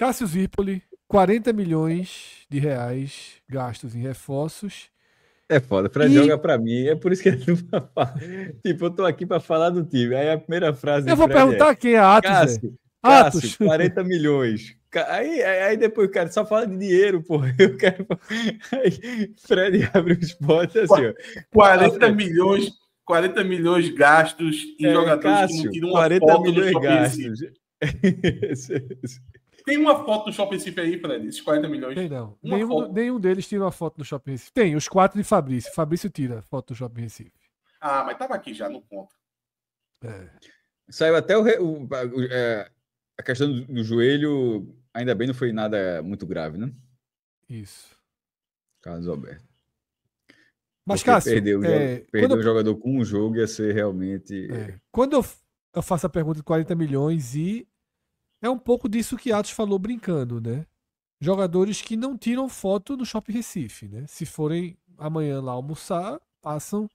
Cássio Zirpoli, 40 milhões de reais gastos em reforços. É foda, Fred joga pra mim, é por isso que ele não fala. Tipo, eu tô aqui pra falar do time. Aí a primeira frase Eu de vou Fred perguntar quem é Atos, Zé. Cássio, Atos. 40 milhões. Aí depois o cara só fala de dinheiro, porra. Eu quero. Aí Fred abre o esporte assim, ó. 40 milhões gastos em jogadores Cássio, que não tiram uma 40 foto milhões no Shopping gastos. Recife. Tem uma foto no Shopping Recife aí, Fred? Esses 40 milhões? Tem não. Uma Nenhum deles tira uma foto no Shopping Recife. Tem, os 4 de Fabrício. Fabrício tira foto do Shopping Recife. Ah, mas tava aqui já, não conta. Saiu até a questão do joelho, ainda bem não foi nada muito grave, né? Isso. Carlos Alberto. Mas, porque Cássio, perder o jogador com um jogo ia ser realmente... Quando eu faço a pergunta de 40 milhões e é um pouco disso que Atos falou brincando, né? Jogadores que não tiram foto no Shopping Recife, né? Se forem amanhã lá almoçar, passam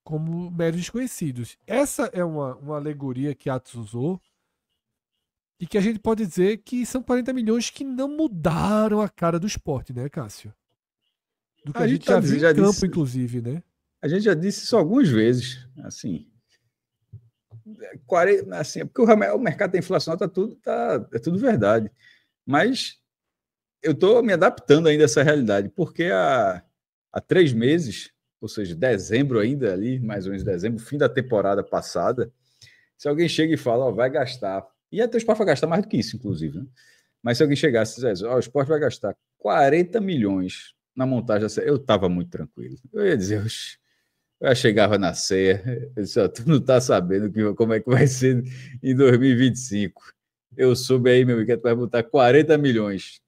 como meros desconhecidos. Essa é uma alegoria que Atos usou e que a gente pode dizer que são 40 milhões que não mudaram a cara do esporte, né, Cássio? Do que a gente já viu em campo, inclusive, né? A gente já disse isso algumas vezes, assim... 40, assim, porque o mercado está inflacionado, é tudo verdade. Mas eu estou me adaptando ainda a essa realidade, porque há 3 meses, ou seja, dezembro ainda ali, mais ou menos dezembro, fim da temporada passada, se alguém chega e fala, vai gastar, e até o Sport vai gastar mais do que isso, inclusive, né? Mas se alguém chegasse e dissesse, o Sport vai gastar 40 milhões na montagem, eu estava muito tranquilo. Eu ia dizer, eu chegava na ceia, eu disse, tu não tá sabendo como é que vai ser em 2025. Eu soube aí, meu amigo, que tu vai botar 40 milhões.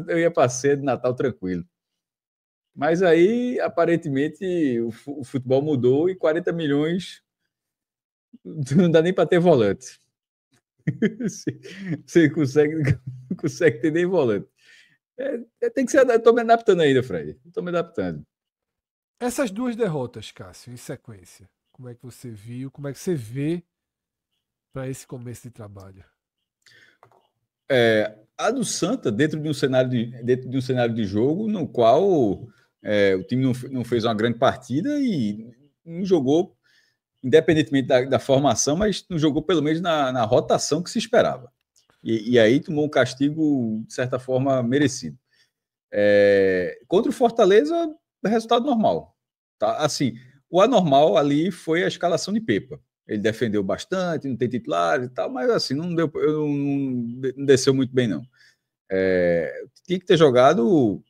Eu ia para ceia de Natal tranquilo. Mas aí, aparentemente, o futebol mudou e 40 milhões não dá nem para ter volante. Você consegue ter nem volante. Tem que ser, eu tô me adaptando ainda, Fred. Estou me adaptando. Essas 2 derrotas, Cássio, em sequência, como é que você viu? Como é que você vê para esse começo de trabalho? A do Santa, dentro de um cenário de jogo no qual o time não fez uma grande partida e não jogou, independentemente da formação, mas não jogou pelo menos na rotação que se esperava. E aí tomou um castigo, de certa forma, merecido. Contra o Fortaleza, resultado normal. Tá? Assim, o anormal ali foi a escalação de Pepa. Ele defendeu bastante, não tem titular e tal, mas assim, não desceu muito bem, não. Tinha que ter jogado...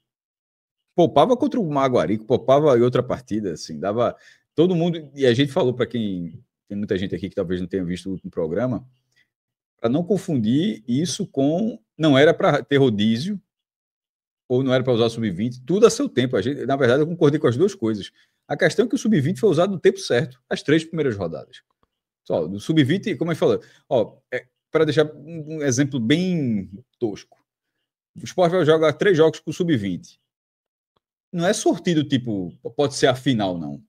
Poupava contra o Maguari, poupava em outra partida, assim, dava... Todo mundo... E a gente falou para quem... Tem muita gente aqui que talvez não tenha visto o último programa, para não confundir isso com... Não era para ter rodízio, ou não era para usar o sub-20, tudo a seu tempo. Na verdade, eu concordei com as 2 coisas. A questão é que o sub-20 foi usado no tempo certo, as 3 primeiras rodadas. Só, do sub-20, como eu falei, para deixar um exemplo bem tosco, o Sport vai jogar 3 jogos com o sub-20. Não é sortido, tipo, pode ser a final, não.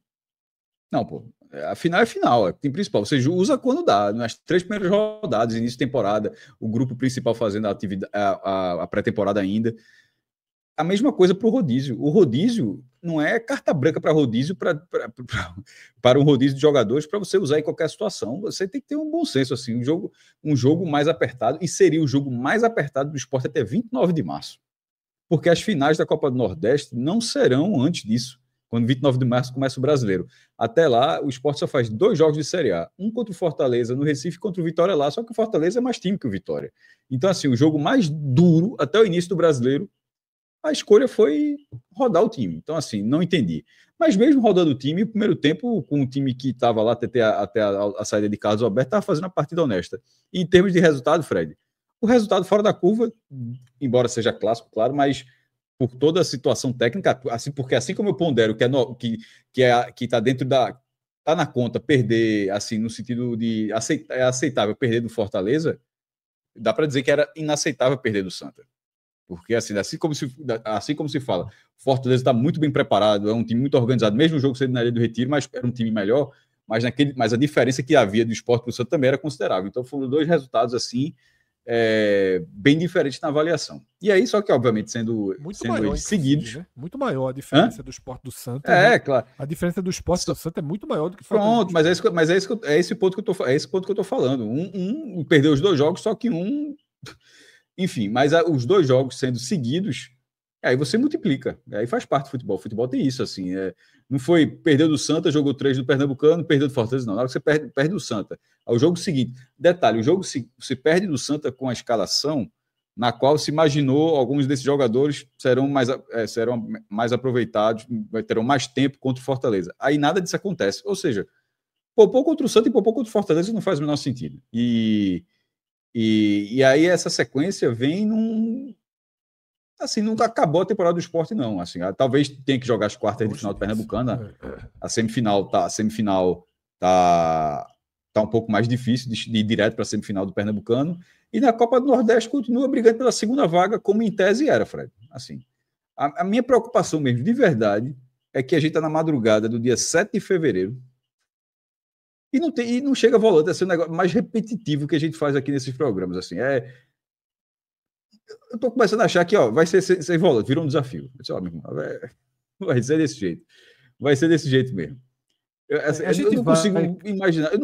Não, pô. A final é final, é o time principal. Você usa quando dá, nas 3 primeiras rodadas, início de temporada, o grupo principal fazendo a pré-temporada ainda. A mesma coisa para o rodízio. O rodízio não é carta branca para rodízio, para um rodízio de jogadores para você usar em qualquer situação. Você tem que ter um bom senso, assim, um jogo mais apertado, e seria o jogo mais apertado do esporte até 29 de março. Porque as finais da Copa do Nordeste não serão antes disso, quando 29 de março começa o Brasileiro. Até lá, o esporte só faz 2 jogos de Série A. Um contra o Fortaleza no Recife, contra o Vitória lá, só que o Fortaleza é mais time que o Vitória. Então, assim, o jogo mais duro até o início do Brasileiro, a escolha foi rodar o time. Então, assim, não entendi. Mas mesmo rodando o time, o primeiro tempo, com o time que estava lá até a saída de Carlos Alberto, estava fazendo uma partida honesta. E em termos de resultado, Fred, o resultado fora da curva, embora seja clássico, claro, mas por toda a situação técnica, assim, porque assim como eu pondero que está dentro da... Está na conta perder, assim, no sentido de é aceitável perder do Fortaleza, dá para dizer que era inaceitável perder do Santa. Porque, assim como se fala, Fortaleza está muito bem preparado, é um time muito organizado, mesmo o jogo sendo na Ilha do Retiro, mas era um time melhor, mas a diferença que havia do Sport para o Santa também era considerável. Então foram 2 resultados assim, bem diferentes na avaliação. E aí, só que, obviamente, sendo maior, eles seguidos... né? Muito maior a diferença do Sport do Santa. Claro. A diferença do Sport do Santa é muito maior do que Pronto, mas é esse ponto que eu tô falando. Um perdeu os 2 jogos, só que enfim, mas os 2 jogos sendo seguidos, aí você multiplica. Aí faz parte do futebol. O futebol tem isso, assim. Não foi perdeu do Santa, jogou 3 do Pernambucano, perdeu do Fortaleza, não. Na hora que você perde do Santa. Ao jogo seguinte. Detalhe, o jogo você perde do Santa com a escalação na qual se imaginou alguns desses jogadores serão mais aproveitados, terão mais tempo contra o Fortaleza. Aí nada disso acontece. Ou seja, poupou contra o Santa e poupou contra o Fortaleza não faz o menor sentido. E aí essa sequência vem assim, nunca acabou a temporada do Sport, não. Assim, talvez tenha que jogar as quartas de final do Pernambucana. A semifinal tá um pouco mais difícil de ir direto para a semifinal do Pernambucano. E na Copa do Nordeste continua brigando pela segunda vaga, como em tese era, Fred. Assim, a minha preocupação mesmo, de verdade, é que a gente está na madrugada do dia 7 de fevereiro e não chega volante a ser um negócio mais repetitivo que a gente faz aqui nesses programas. Assim, eu estou começando a achar que vai ser volante, virou um desafio. Eu disse, meu irmão, vai ser desse jeito. Vai ser desse jeito mesmo. Eu não consigo imaginar, eu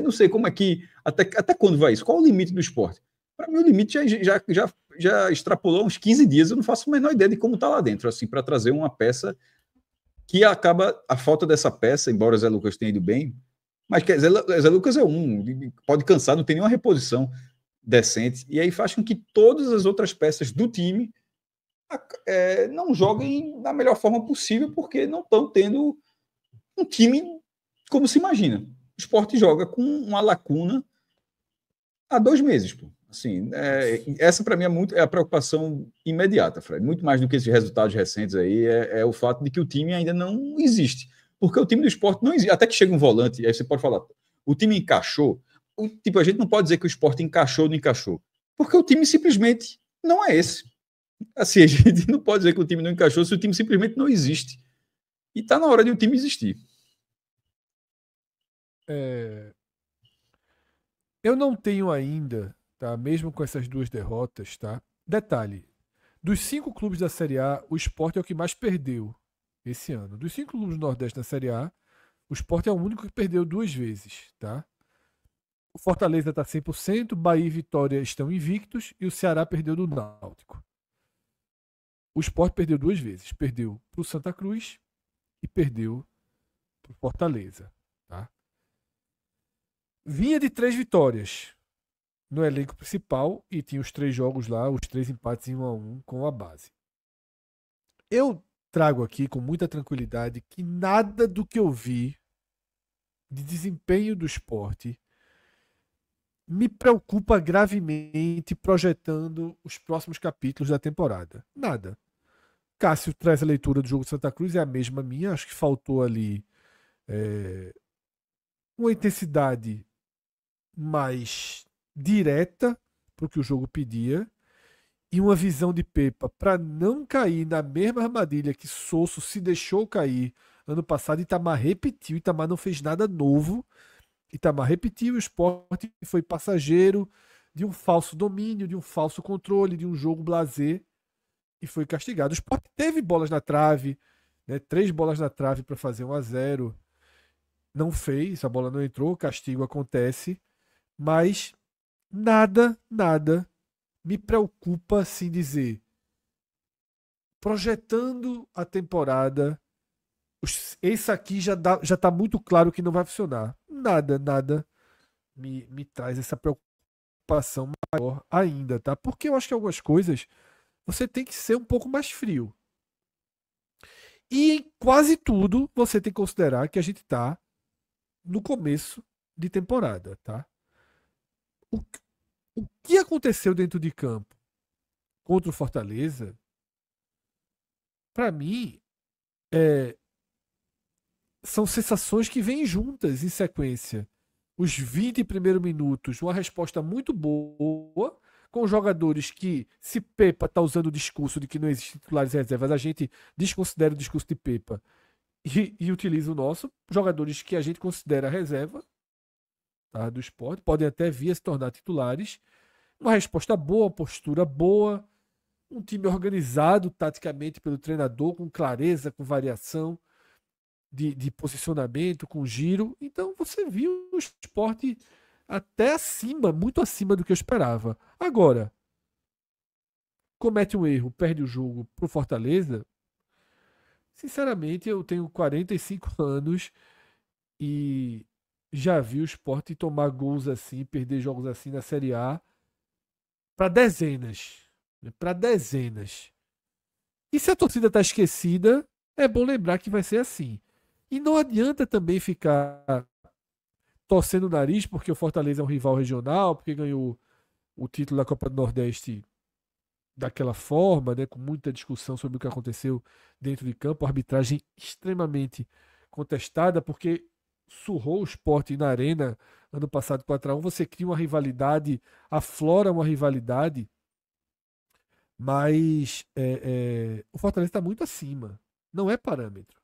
não sei como é que, até quando vai isso? Qual o limite do esporte? Para mim, o limite já extrapolou uns 15 dias, eu não faço a menor ideia de como está lá dentro, assim, para trazer uma peça que acaba, a falta dessa peça, embora Zé Lucas tenha ido bem, mas Zé Lucas pode cansar, não tem nenhuma reposição decente, e aí faz com que todas as outras peças do time não joguem da melhor forma possível, porque não estão tendo um time como se imagina. O Sport joga com uma lacuna há 2 meses. Pô. Assim, essa para mim é a preocupação imediata, Fred. Muito mais do que esses resultados recentes aí, é o fato de que o time ainda não existe. Porque o time do Sport não existe. Até que chega um volante, aí você pode falar, o time encaixou. A gente não pode dizer que o Sport encaixou ou não encaixou. Porque o time simplesmente não é esse. Assim, a gente não pode dizer que o time não encaixou se o time simplesmente não existe. E está na hora de o time existir. Eu não tenho ainda, tá? Mesmo com essas 2 derrotas, tá? Detalhe, dos 5 clubes da Série A, o Sport é o que mais perdeu esse ano. Dos 5 clubes do Nordeste da Série A, o Sport é o único que perdeu 2 vezes, tá? O Fortaleza está 100%, Bahia e Vitória estão invictos e o Ceará perdeu do Náutico. O Sport perdeu 2 vezes. Perdeu para o Santa Cruz e perdeu para o Fortaleza. Tá? Vinha de 3 vitórias no elenco principal e tinha os 3 jogos lá, os 3 empates em 1-1 com a base. Eu trago aqui com muita tranquilidade que nada do que eu vi de desempenho do Sport me preocupa gravemente projetando os próximos capítulos da temporada. Nada. Cássio traz a leitura do jogo de Santa Cruz, é a mesma minha. Acho que faltou ali uma intensidade mais direta para o que o jogo pedia e uma visão de Pepa para não cair na mesma armadilha que Sosso se deixou cair ano passado. Itamar repetiu, Itamar não fez nada novo. Itamar repetiu, o Sport foi passageiro de um falso domínio, de um falso controle, de um jogo blasé e foi castigado. O Sport teve bolas na trave, né, 3 bolas na trave para fazer 1-0. Não fez, a bola não entrou, o castigo acontece, mas nada me preocupa assim dizer. Projetando a temporada, esse aqui já está muito claro que não vai funcionar. Nada me traz essa preocupação maior ainda, tá? Porque eu acho que algumas coisas você tem que ser um pouco mais frio. E em quase tudo você tem que considerar que a gente está no começo de temporada, tá? O que aconteceu dentro de campo contra o Fortaleza, para mim, são sensações que vêm juntas em sequência. Os 20 primeiros minutos, uma resposta muito boa, com jogadores que, se Pepa está usando o discurso de que não existem titulares e reservas, a gente desconsidera o discurso de Pepa e utiliza o nosso. Jogadores que a gente considera reserva, tá, do Sport, podem até vir a se tornar titulares. Uma resposta boa, postura boa, um time organizado taticamente pelo treinador, com clareza, com variação de posicionamento, com giro. Então você viu o Sport até acima, muito acima do que eu esperava. Agora, comete um erro, perde o jogo pro Fortaleza. Sinceramente, eu tenho 45 anos e já vi o Sport tomar gols assim, perder jogos assim na Série A para dezenas. Para dezenas. E se a torcida está esquecida, é bom lembrar que vai ser assim. E não adianta também ficar torcendo o nariz porque o Fortaleza é um rival regional, porque ganhou o título da Copa do Nordeste daquela forma, né, com muita discussão sobre o que aconteceu dentro de campo, arbitragem extremamente contestada, porque surrou o Sport na Arena ano passado 4-1, você cria uma rivalidade, aflora uma rivalidade, mas o Fortaleza está muito acima. Não é parâmetro.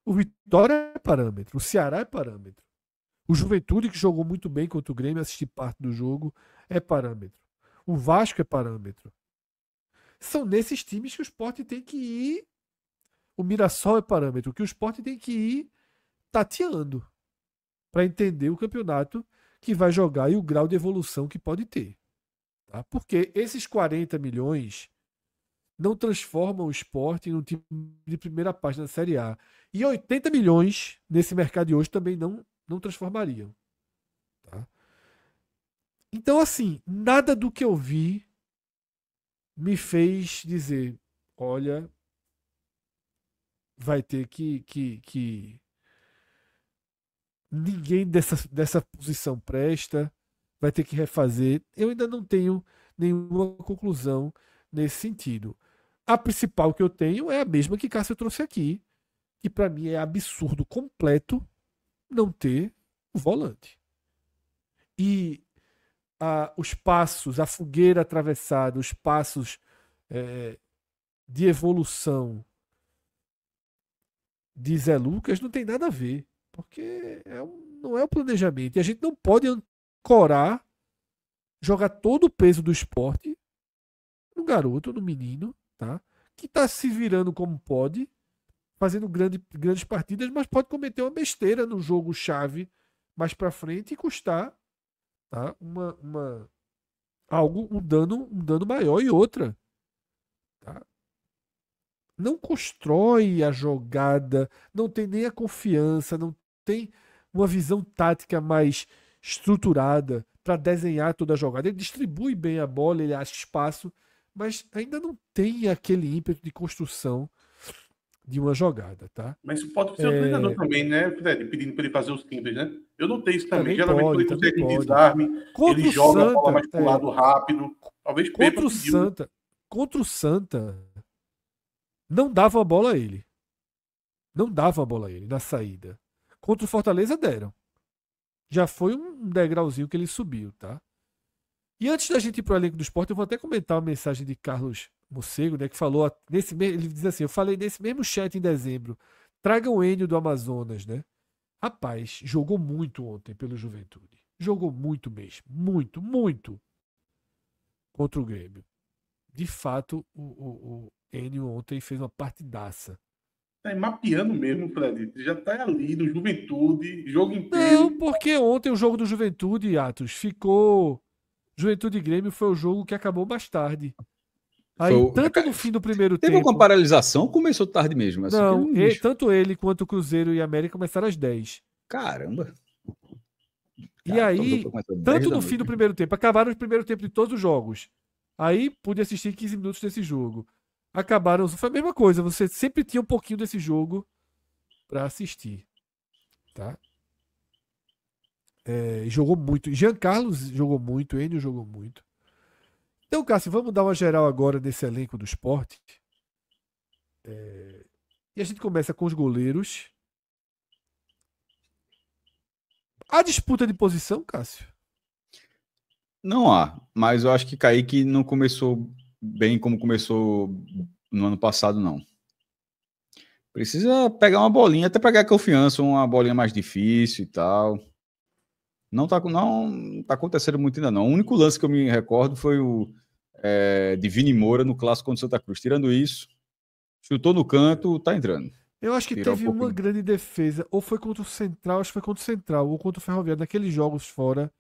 O Vitória é parâmetro, o Ceará é parâmetro. O Juventude, que jogou muito bem contra o Grêmio, assisti parte do jogo, é parâmetro. O Vasco é parâmetro. São nesses times que o Sport tem que ir. O Mirassol é parâmetro, que o Sport tem que ir tateando para entender o campeonato que vai jogar e o grau de evolução que pode ter. Tá? Porque esses 40 milhões não transformam o Sport em um time de primeira página da Série A. E 80 milhões nesse mercado de hoje também não transformariam. Tá? Então, assim, nada do que eu vi me fez dizer, olha, vai ter que ninguém dessa posição presta, vai ter que refazer. Eu ainda não tenho nenhuma conclusão nesse sentido. A principal que eu tenho é a mesma que Cássio trouxe aqui, que para mim é absurdo completo não ter o volante. E os passos, a fogueira atravessada, os passos de evolução de Zé Lucas não tem nada a ver, porque não é o planejamento. E a gente não pode ancorar, jogar todo o peso do esporte no garoto, no menino, tá? Que está se virando como pode, fazendo grandes partidas, mas pode cometer uma besteira no jogo-chave mais para frente e custar, tá? Um dano maior. E outra, tá? Não constrói a jogada, não tem nem a confiança, não tem uma visão tática mais estruturada para desenhar toda a jogada. Ele distribui bem a bola, ele acha espaço, mas ainda não tem aquele ímpeto de construção de uma jogada, tá? Mas pode ser o treinador também, né, Fred? Pedindo para ele fazer os simples, né? Eu notei isso também. Geralmente, quando ele consegue um desarme, ele joga a bola mais pro lado rápido. Talvez contra o Santa, não dava a bola a ele. Não dava a bola a ele na saída. Contra o Fortaleza deram. Já foi um degrauzinho que ele subiu, tá? E antes da gente ir pro elenco do Sport, eu vou até comentar uma mensagem de Carlos Mocego, né, que falou ele diz assim: eu falei nesse mesmo chat em dezembro, traga o Enio do Amazonas, né? Rapaz, jogou muito ontem pelo Juventude. Jogou muito mesmo. Muito, muito. Contra o Grêmio. De fato, o Enio ontem fez uma partidaça. Tá mapeando mesmo, Fred. Já tá ali no Juventude, jogo inteiro. Não, porque ontem o jogo do Juventude, Atos, ficou. Juventude e Grêmio foi o jogo que acabou mais tarde. Aí, tanto no fim do primeiro tempo. Teve uma paralisação, começou tarde mesmo. Assim, não, tanto ele quanto o Cruzeiro e a América começaram às 10. Caramba. E aí, tanto no fim do primeiro tempo, acabaram o primeiro tempo de todos os jogos. Aí pude assistir 15 minutos desse jogo. Acabaram, foi a mesma coisa, você sempre tinha um pouquinho desse jogo para assistir. Tá? Jogou muito. Jean Carlos jogou muito, Enio jogou muito. Então, Cássio, vamos dar uma geral agora nesse elenco do Sport. E a gente começa com os goleiros. A disputa de posição, Cássio? Não há, mas eu acho que Kaique não começou bem como começou no ano passado, não. Precisa pegar uma bolinha, até pegar confiança, uma bolinha mais difícil e tal. Não tá acontecendo muito ainda não. O único lance que eu me recordo foi o de Vini Moura no clássico contra o Santa Cruz. Tirando isso, chutou no canto, tá entrando. Eu acho que teve uma grande defesa, ou foi contra o Central, acho que foi contra o Central, ou contra o Ferroviário. Naqueles jogos fora,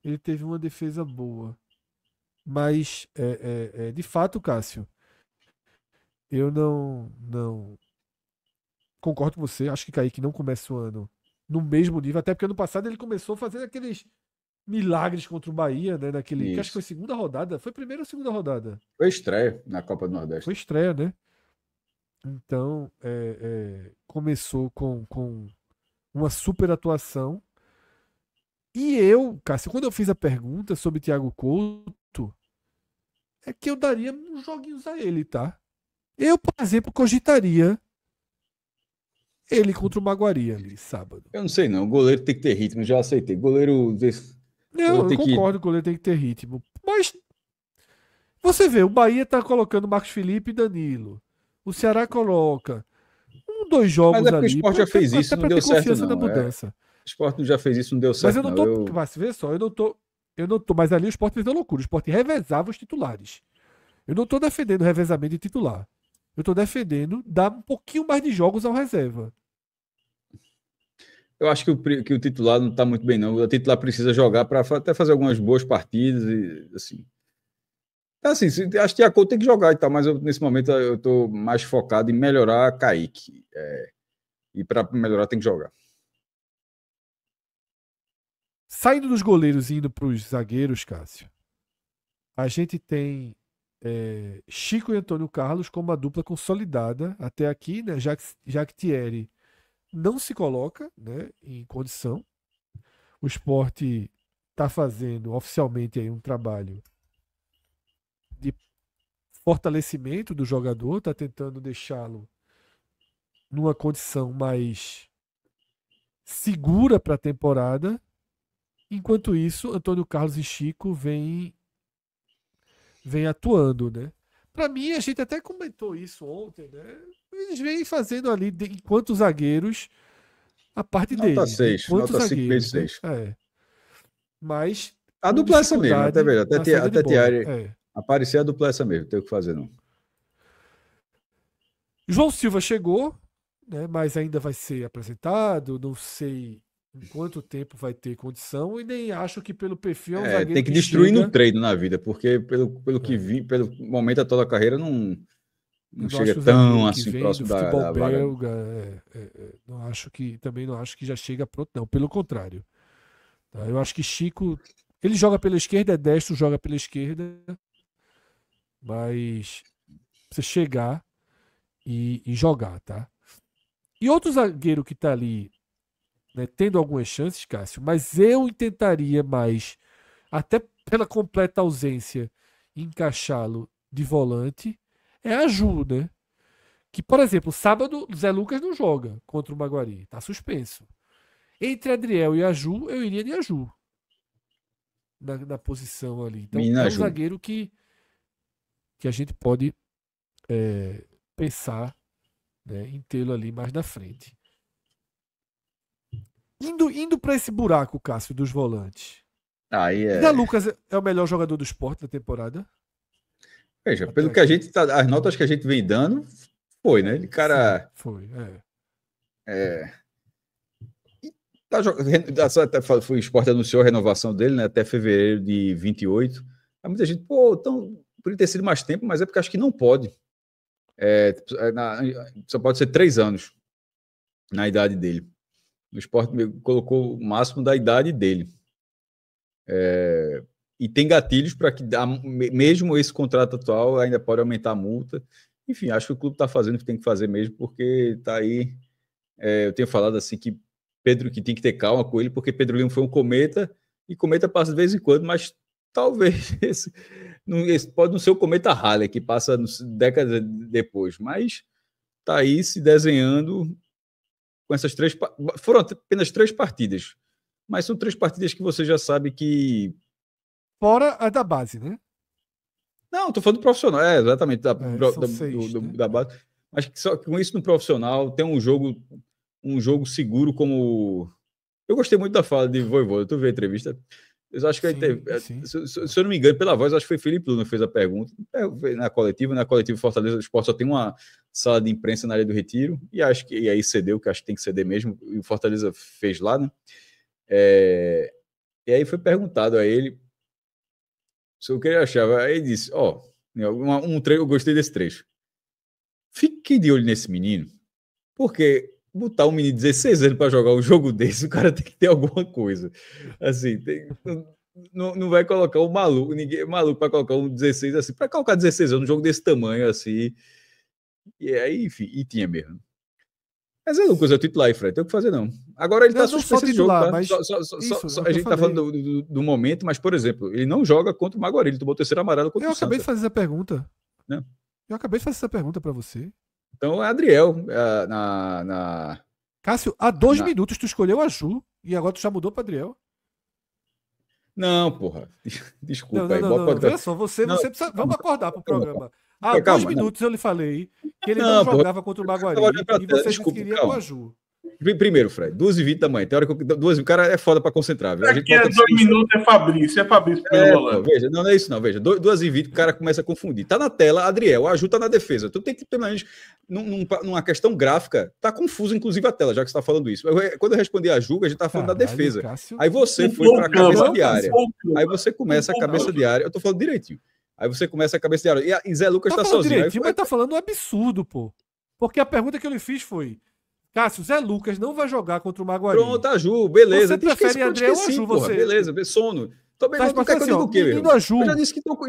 ele teve uma defesa boa. Mas, de fato, Cássio, eu não concordo com você. Acho que Kaique não começa o ano no mesmo nível, até porque ano passado ele começou fazendo aqueles milagres contra o Bahia, né? Naquele, que acho que foi segunda rodada. Foi primeira ou segunda rodada? Foi estreia na Copa do Nordeste. Foi estreia, né? Então, começou com uma super atuação. E eu, Cássio, quando eu fiz a pergunta sobre Thiago Couto, é que eu daria uns joguinhos a ele, tá? Eu, por exemplo, cogitaria ele contra o Maguari ali, sábado. Eu não sei não, o goleiro tem que ter ritmo, já aceitei. Goleiro... Não, eu concordo que o goleiro tem que ter ritmo. Mas você vê, o Bahia tá colocando Marcos Felipe e Danilo. O Ceará coloca 2 jogos ali. Mas o Sport já fez isso, não deu certo não. Na mudança. O Sport já fez isso, não deu certo. Mas eu não tô. Mas vê só, eu não tô. Mas ali o Sport fez uma loucura. O Sport revezava os titulares. Eu não tô defendendo o revezamento de titular. Eu tô defendendo dar um pouquinho mais de jogos ao reserva. Eu acho que o titular não tá muito bem, não. O titular precisa jogar para até fazer algumas boas partidas e assim. Assim, acho que Thiago Couto tem que jogar e tal, mas nesse momento eu tô mais focado em melhorar Kaique. E para melhorar tem que jogar. Saindo dos goleiros e indo para os zagueiros, Cássio, a gente tem Chico e Antônio Carlos como uma dupla consolidada até aqui, né? Já que Thierry não se coloca, né, em condição. O Sport está fazendo oficialmente aí um trabalho de fortalecimento do jogador, está tentando deixá-lo numa condição mais segura para a temporada. Enquanto isso, Antônio Carlos e Chico vêm atuando, né? Para mim, a gente até comentou isso ontem, né? Eles vêm fazendo ali, enquanto zagueiros, a parte deles. Nota 6, nota 5/6. Né? Mas a dupla é essa mesmo, até velho. Até Thierry aparecer a dupla é essa mesmo, tem o que fazer não. João Silva chegou, né? Mas ainda vai ser apresentado, não sei em quanto tempo vai ter condição, e nem acho que pelo perfil é um zagueiro tem que destruir no treino na vida, porque pelo que vi, pelo momento toda a carreira não chega tão assim próximo da belga. Também não acho que já chega pronto, não. Pelo contrário. Tá? Eu acho que Chico, ele joga pela esquerda, é destro, joga pela esquerda, mas precisa chegar e jogar, tá? E outro zagueiro que tá ali, né, tendo algumas chances, Cássio, mas eu tentaria mais, até pela completa ausência, encaixá-lo de volante, é a Ju, né? Que, por exemplo, sábado, Zé Lucas não joga contra o Maguari, tá suspenso. Entre Adriel e a Ju, eu iria de Aju na posição ali. Então, é um zagueiro que a gente pode pensar, né, em tê-lo ali mais na frente. Indo para esse buraco, Cássio, dos volantes. Zé Lucas é o melhor jogador do Sport da temporada? Veja, até pelo que a gente as notas que a gente vem dando, foi, né? Ele, cara. Sim, foi, O Sport anunciou a renovação dele, né, até fevereiro de 28. Aí muita gente, então poderia ter sido mais tempo, mas é porque acho que não pode. Só pode ser 3 anos na idade dele. O Sport colocou o máximo da idade dele. E tem gatilhos para que, mesmo esse contrato atual, ainda pode aumentar a multa. Enfim, acho que o clube está fazendo o que tem que fazer mesmo, porque está aí. Eu tenho falado assim que que tem que ter calma com ele, porque Pedro Lima foi um cometa, e cometa passa de vez em quando, mas talvez esse pode não ser o cometa Halley, que passa décadas depois, mas está aí se desenhando com essas 3. Foram apenas 3 partidas, mas são 3 partidas que você já sabe que. Fora a da base, né? Não, estou falando do profissional, exatamente, da base. Mas só com isso no profissional tem um jogo seguro como Eu gostei muito da fala de Vojvoda. Tu viu a entrevista? Eu acho que se eu não me engano, pela voz, acho que foi Felipe Luna que fez a pergunta. Na coletiva Fortaleza do Sport só tem uma sala de imprensa na área do Retiro, e aí cedeu, que acho que tem que ceder mesmo, e o Fortaleza fez lá, né? E aí foi perguntado a ele se o que ele achava. Aí ele disse: eu gostei desse trecho. Fique de olho nesse menino, porque botar um menino de 16 anos para jogar um jogo desse, o cara tem que ter alguma coisa. Assim, não vai colocar um maluco, ninguém é maluco para colocar um 16 assim, para colocar 16 anos, um jogo desse tamanho assim. E aí, enfim, e tinha mesmo. Mas é Lucas, é o titular aí, Fred, tem o que fazer não. Agora ele está suspenso esse jogo, tá? Mas a gente está falando do momento, mas, por exemplo, ele não joga contra o Maguari, ele tomou o terceiro amarelo contra o Santa. Eu acabei de fazer essa pergunta. Não. Eu acabei de fazer essa pergunta para você. Então é Adriel. Cássio, há 2 minutos tu escolheu a Ju e agora tu já mudou para Adriel. Não, porra. Desculpa. Não. Veja só, você precisa... Vamos acordar pro programa. Há 2 minutos eu lhe falei que ele não jogava contra o Maguari e você disse que queria com a Ju. Primeiro, Fred, 2h20 da manhã. Tem hora que o cara é foda pra concentrar. Viu? Aqui é 2 minutos, é Fabrício pelo volante. Veja, não é isso não, veja. 2h20 o cara começa a confundir. Tá na tela, Adriel, a Ju tá na defesa. Tu tem que, pelo menos, numa questão gráfica, tá confuso, inclusive, a tela, já que você tá falando isso. Quando eu respondi a Ju, a gente tá falando da defesa. Cássio. Aí você foi pra cabeça de área. Aí você começa a cabeça de área. Eu tô falando direitinho. Aí você começa a cabeça de área. E Zé Lucas tá sozinho. Direitinho, mas tá falando um absurdo, pô. Porque a pergunta que eu lhe fiz foi: Cássio, Zé Lucas não vai jogar contra o Maguari. Pronto, a Ju, beleza. Você prefere Adriel ou a Ju, você? Beleza, sono. Também não quer que eu diga o quê, menino a Ju. Eu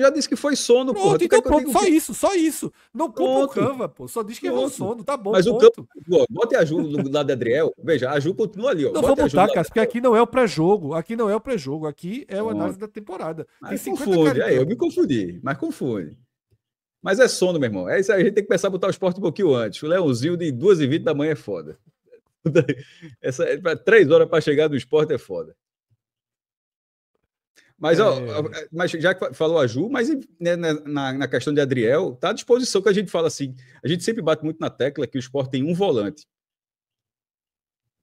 já disse que foi sono, pronto, porra. Então pronto, só isso. Não culpa o Cava, pô. Só diz que é sono, tá bom, mas ponto. Bote a Ju no lado de Adriel. Veja, a Ju continua ali, ó. Não vou botar, Cássio, porque aqui não é o pré-jogo. Aqui é o análise da temporada. Mas confunde, eu me confundi, mas confunde. Mas é sono, meu irmão. É isso aí, a gente tem que começar a botar o esporte um pouquinho antes. O Leãozinho de 2h20 da manhã é foda. 3 horas para chegar no esporte é foda. Mas, mas já que falou a Ju, mas né, na questão de Adriel, tá à disposição que a gente fala assim. A gente sempre bate muito na tecla que o Sport tem um volante.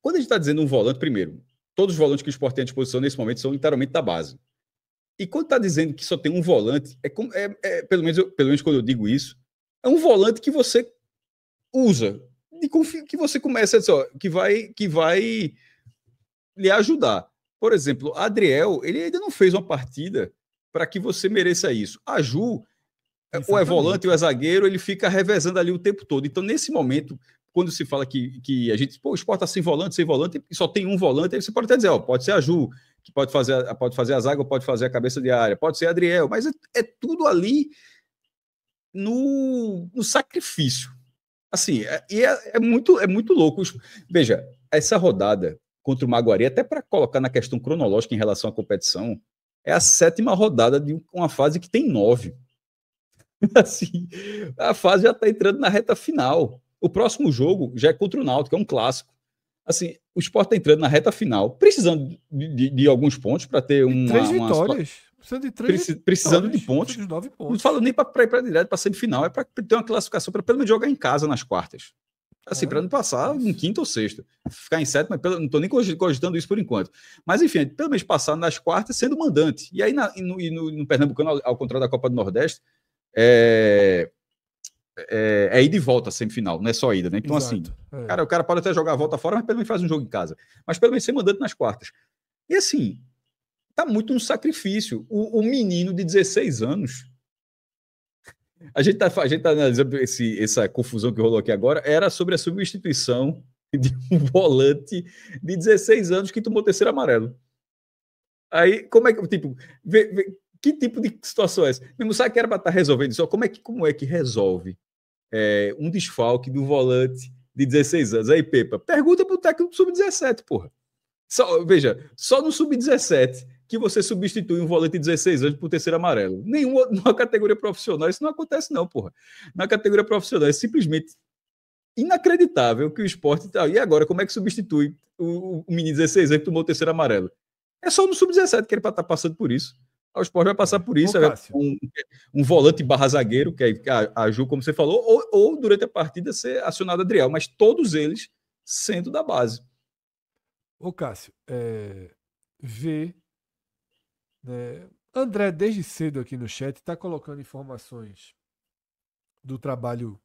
Quando a gente está dizendo um volante, primeiro, todos os volantes que o Sport tem à disposição nesse momento são literalmente da base. E quando está dizendo que só tem um volante, pelo menos quando eu digo isso, é um volante que você usa, que você começa a dizer, que vai lhe ajudar. Por exemplo, Adriel, ele ainda não fez uma partida para que você mereça isso. A Ju, ou é volante ou é zagueiro, ele fica revezando ali o tempo todo. Então, nesse momento, quando se fala que a gente, o Sport está sem volante, e só tem um volante, aí você pode até dizer, pode ser a Ju, que pode fazer a zaga, ou pode fazer a cabeça de área, pode ser Adriel, mas é tudo ali no sacrifício. Assim, é muito louco. Veja, essa rodada contra o Maguari, até para colocar na questão cronológica em relação à competição, é a 7ª rodada de uma fase que tem 9. Assim, a fase já está entrando na reta final. O próximo jogo já é contra o Náutico, é um clássico. Assim, o Sport está entrando na reta final, precisando de alguns pontos para ter 3 vitórias. Precisando de pontos. Não falo nem para ir para direto para semifinal, é para ter uma classificação para pelo menos jogar em casa nas quartas. Assim, para não passar em quinta ou sexta. Ficar em sétima, não estou nem cogitando isso por enquanto. Mas, enfim, pelo menos passar nas quartas sendo mandante. E aí, no Pernambucano, ao contrário da Copa do Nordeste, é ida e volta a semifinal, não é só ida, né? Então, exato. Assim, cara, o cara pode até jogar a volta fora, mas pelo menos faz um jogo em casa. Mas pelo menos ser mandante nas quartas. E assim, tá muito no sacrifício. O menino de 16 anos... A gente tá analisando essa confusão que rolou aqui agora, era sobre a substituição de um volante de 16 anos que tomou 3º amarelo. Aí, como é que, tipo, que tipo de situação é essa? Mesmo sabe que era para estar resolvendo isso? Como é que resolve um desfalque do volante de 16 anos? Aí, Pepa, pergunta pro técnico do Sub-17, porra. Veja, só no Sub-17 que você substitui um volante de 16 anos por 3º amarelo. Numa categoria profissional, isso não acontece não, porra. Na categoria profissional é simplesmente inacreditável que o Sport... E agora, como é que substitui o menino de 16 anos que tomou o 3º amarelo? É só no Sub-17 que ele está passando por isso. O Sport vai passar por isso. Um volante barra zagueiro, que é a Ju, como você falou, ou durante a partida ser acionado Adriel, mas todos eles sendo da base. Ô Cássio, vê, né, André, desde cedo aqui no chat, está colocando informações do trabalho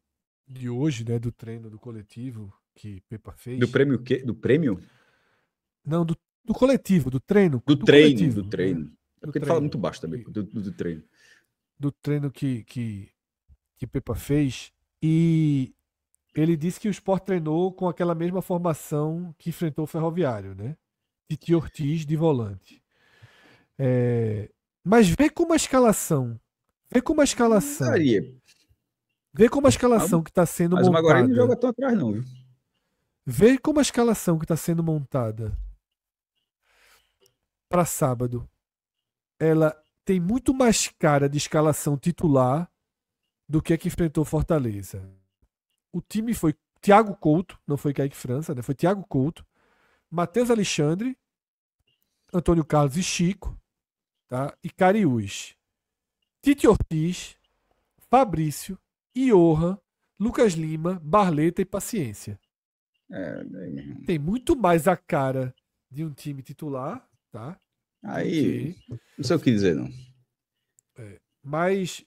de hoje, né, do treino do coletivo que Pepa fez. Do prêmio o quê? Do prêmio? Não, do coletivo, do treino. Do treino, coletivo, do treino. Né? É porque ele fala muito baixo também, do treino. Do treino que Pepa fez. E ele disse que o Sport treinou com aquela mesma formação que enfrentou o Ferroviário, né? Titi Ortiz de volante. Mas vê como a escalação. Vê como a escalação que está sendo montada. Mas o Maguari não joga tão atrás, não, viu? Vê como a escalação que está sendo montada para sábado. Ela tem muito mais cara de escalação titular do que a que enfrentou Fortaleza. O time foi Thiago Couto, não foi Kaique França, né? Foi Thiago Couto, Matheus Alexandre, Antônio Carlos e Chico, tá? E Cariús. Titi Ortiz, Fabrício, Iorra, Lucas Lima, Barleta e Paciência. Tem muito mais a cara de um time titular, tá? Aí, não sei o que dizer, não. Mas...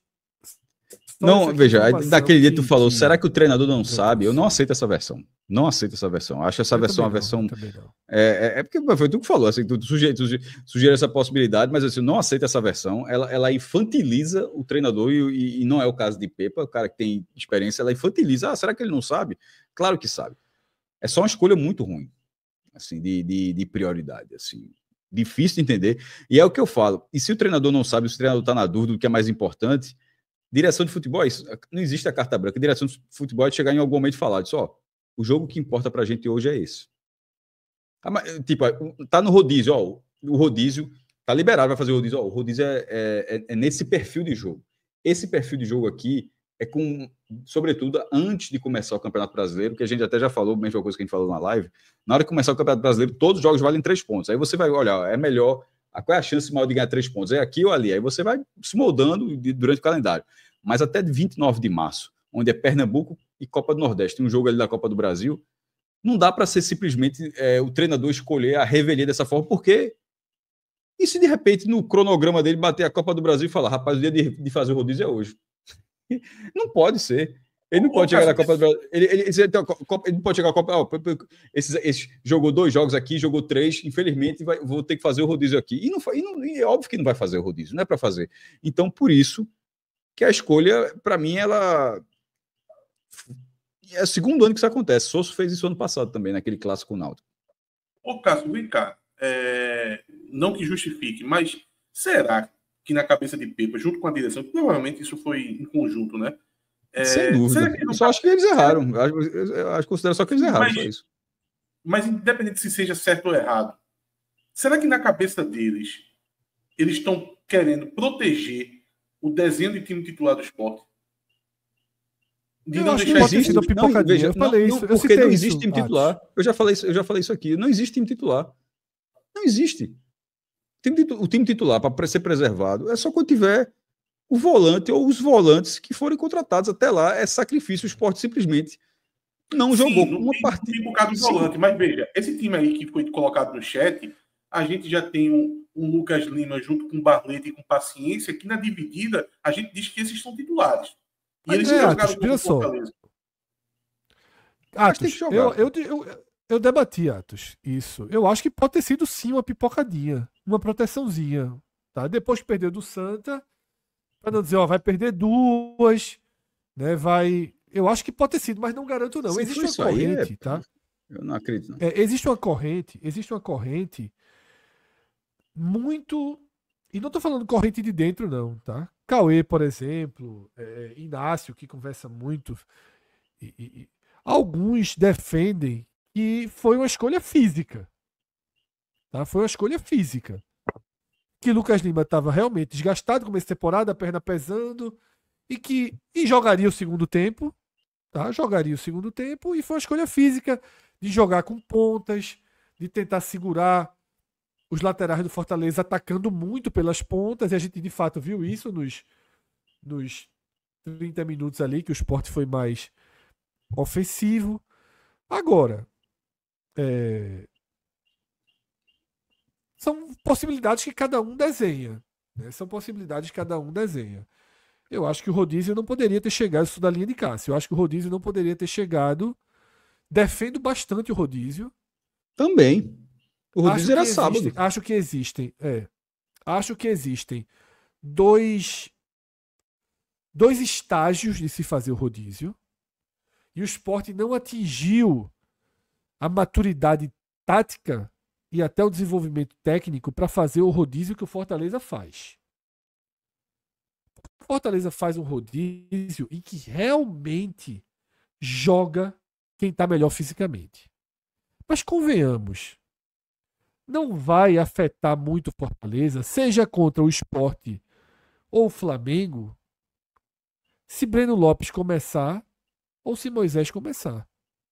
Não, veja, daquele dia tu falou, será que o treinador não sabe? Eu não aceito essa versão. Não aceito essa versão. Acho essa versão uma versão... É porque foi tu que falou, assim, tu sugere essa possibilidade, mas assim, eu não aceito essa versão. Ela infantiliza o treinador e não é o caso de Pepa, o cara que tem experiência, ela infantiliza. Ah, será que ele não sabe? Claro que sabe. É só uma escolha muito ruim, assim, de prioridade, assim. Difícil de entender. E é o que eu falo. E se o treinador não sabe, se o treinador está na dúvida do que é mais importante, direção de futebol é isso. Não existe a carta branca. Direção de futebol é chegar em algum momento e falar disso, o jogo que importa pra gente hoje é esse. Tipo, tá no rodízio, o rodízio tá liberado, vai fazer o rodízio, o rodízio é nesse perfil de jogo. Esse perfil de jogo aqui é sobretudo, antes de começar o Campeonato Brasileiro, que a gente até já falou, a mesma coisa que a gente falou na live, na hora de começar o Campeonato Brasileiro, todos os jogos valem 3 pontos. Aí você vai olhar, é melhor, qual é a chance maior de ganhar 3 pontos? É aqui ou ali? Aí você vai se moldando durante o calendário. Mas até 29 de março, onde é Pernambuco e Copa do Nordeste, tem um jogo ali da Copa do Brasil, não dá para ser simplesmente o treinador escolher a revelia dessa forma, porque e se de repente no cronograma dele bater a Copa do Brasil e falar, rapaz, o dia de fazer o rodízio é hoje. Não pode ser. Ele não pode chegar na Copa do Brasil. Ele não pode chegar na Copa. Esse jogou 2 jogos aqui, jogou 3. Infelizmente, vou ter que fazer o rodízio aqui. E é óbvio que não vai fazer o rodízio, não é para fazer. Então, por isso que a escolha, para mim, ela. É o segundo ano que isso acontece. Sosso fez isso ano passado também, naquele clássico náutico. Ô, Cássio, vem cá. Não que justifique, mas será que na cabeça de Pepa, junto com a direção, provavelmente isso foi em conjunto, né? Sem dúvida. Eu só acho que eles erraram. Acho que considero só que eles erraram, só isso. Mas independente se seja certo ou errado, será que na cabeça deles eles estão querendo proteger o desenho de time titular do Sport? De não deixar existir pipocadinha. Eu falei isso. Porque não existe time titular. Eu já falei isso aqui. Não existe time titular. Não existe. O time titular, para ser preservado, é só quando tiver o volante ou os volantes que forem contratados. Até lá é sacrifício. O Sport simplesmente não jogou uma partida. Por causa do volante. Mas veja, esse time aí que foi colocado no chat, a gente já tem um Lucas Lima junto com o Barleta e com Paciência, que na dividida a gente diz que esses são titulares. E eles já jogaram com o Fortaleza. Atos, eu debati, Atos, isso. Eu acho que pode ter sido sim uma pipocadinha, uma proteçãozinha. Tá? Depois que perdeu do Santa, para não dizer, vai perder 2, né? Eu acho que pode ter sido, mas não garanto não. Existe uma corrente, tá? Eu não acredito. Não. Existe uma corrente muito... E não tô falando corrente de dentro, não, tá? Cauê, por exemplo, Inácio, que conversa muito. Alguns defendem que foi uma escolha física. Tá? Foi uma escolha física. Que Lucas Lima estava realmente desgastado, começo de temporada, a perna pesando, e jogaria o segundo tempo. Tá? Jogaria o segundo tempo, e foi uma escolha física de jogar com pontas, de tentar segurar os laterais do Fortaleza atacando muito pelas pontas, e a gente de fato viu isso nos 30 minutos ali, que o Sport foi mais ofensivo. Agora, São possibilidades que cada um desenha. Né? São possibilidades que cada um desenha. Eu acho que o rodízio não poderia ter chegado, isso da linha de Cássio, eu acho que o rodízio não poderia ter chegado. Defendo bastante o rodízio. Também. O rodízio era sábado. Acho que existem dois estágios de se fazer o rodízio. E o Sport não atingiu a maturidade tática e até o desenvolvimento técnico para fazer o rodízio que o Fortaleza faz. O Fortaleza faz um rodízio em que realmente joga quem está melhor fisicamente. Mas convenhamos, não vai afetar muito o Fortaleza, seja contra o Sport ou o Flamengo, se Breno Lopes começar ou se Moisés começar.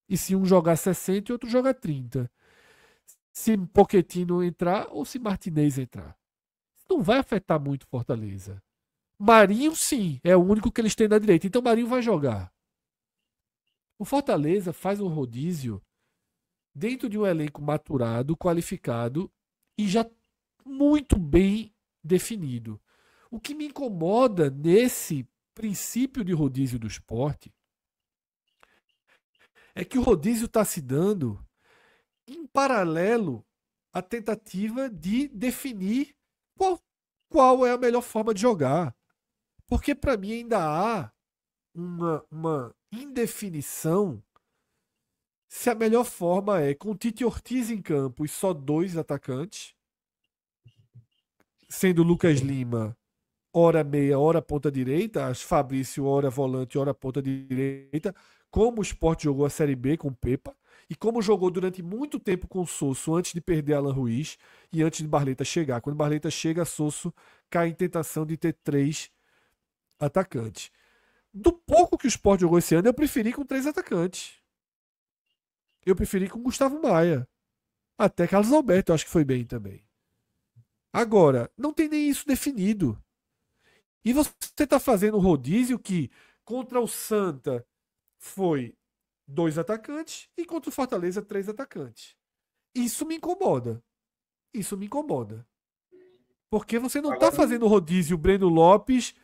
E se um jogar 60 e outro jogar 30. Se Pochettino entrar ou se Martinez entrar. Não vai afetar muito Fortaleza. Marinho, sim, é o único que eles têm na direita. Então Marinho vai jogar. O Fortaleza faz um rodízio dentro de um elenco maturado, qualificado e já muito bem definido. O que me incomoda nesse princípio de rodízio do Sport é que o rodízio está se dando em paralelo à tentativa de definir qual é a melhor forma de jogar. Porque para mim ainda há uma indefinição se a melhor forma é com Tite Ortiz em campo e só 2 atacantes, sendo Lucas Lima hora meia, hora ponta direita, as Fabrício hora volante, hora ponta direita, como o Sport jogou a Série B com o Pepa, e como jogou durante muito tempo com o Sosso antes de perder Alan Ruiz e antes de Barleta chegar. Quando Barleta chega, Sosso cai em tentação de ter 3 atacantes. Do pouco que o Sport jogou esse ano, eu preferi com 3 atacantes. Eu preferi com Gustavo Maia. Até Carlos Alberto, eu acho que foi bem também. Agora, não tem nem isso definido. E você está fazendo um rodízio que contra o Santa foi 2 atacantes e contra o Fortaleza 3 atacantes. Isso me incomoda. Isso me incomoda. Porque você não está fazendo rodízio Breno Lopes,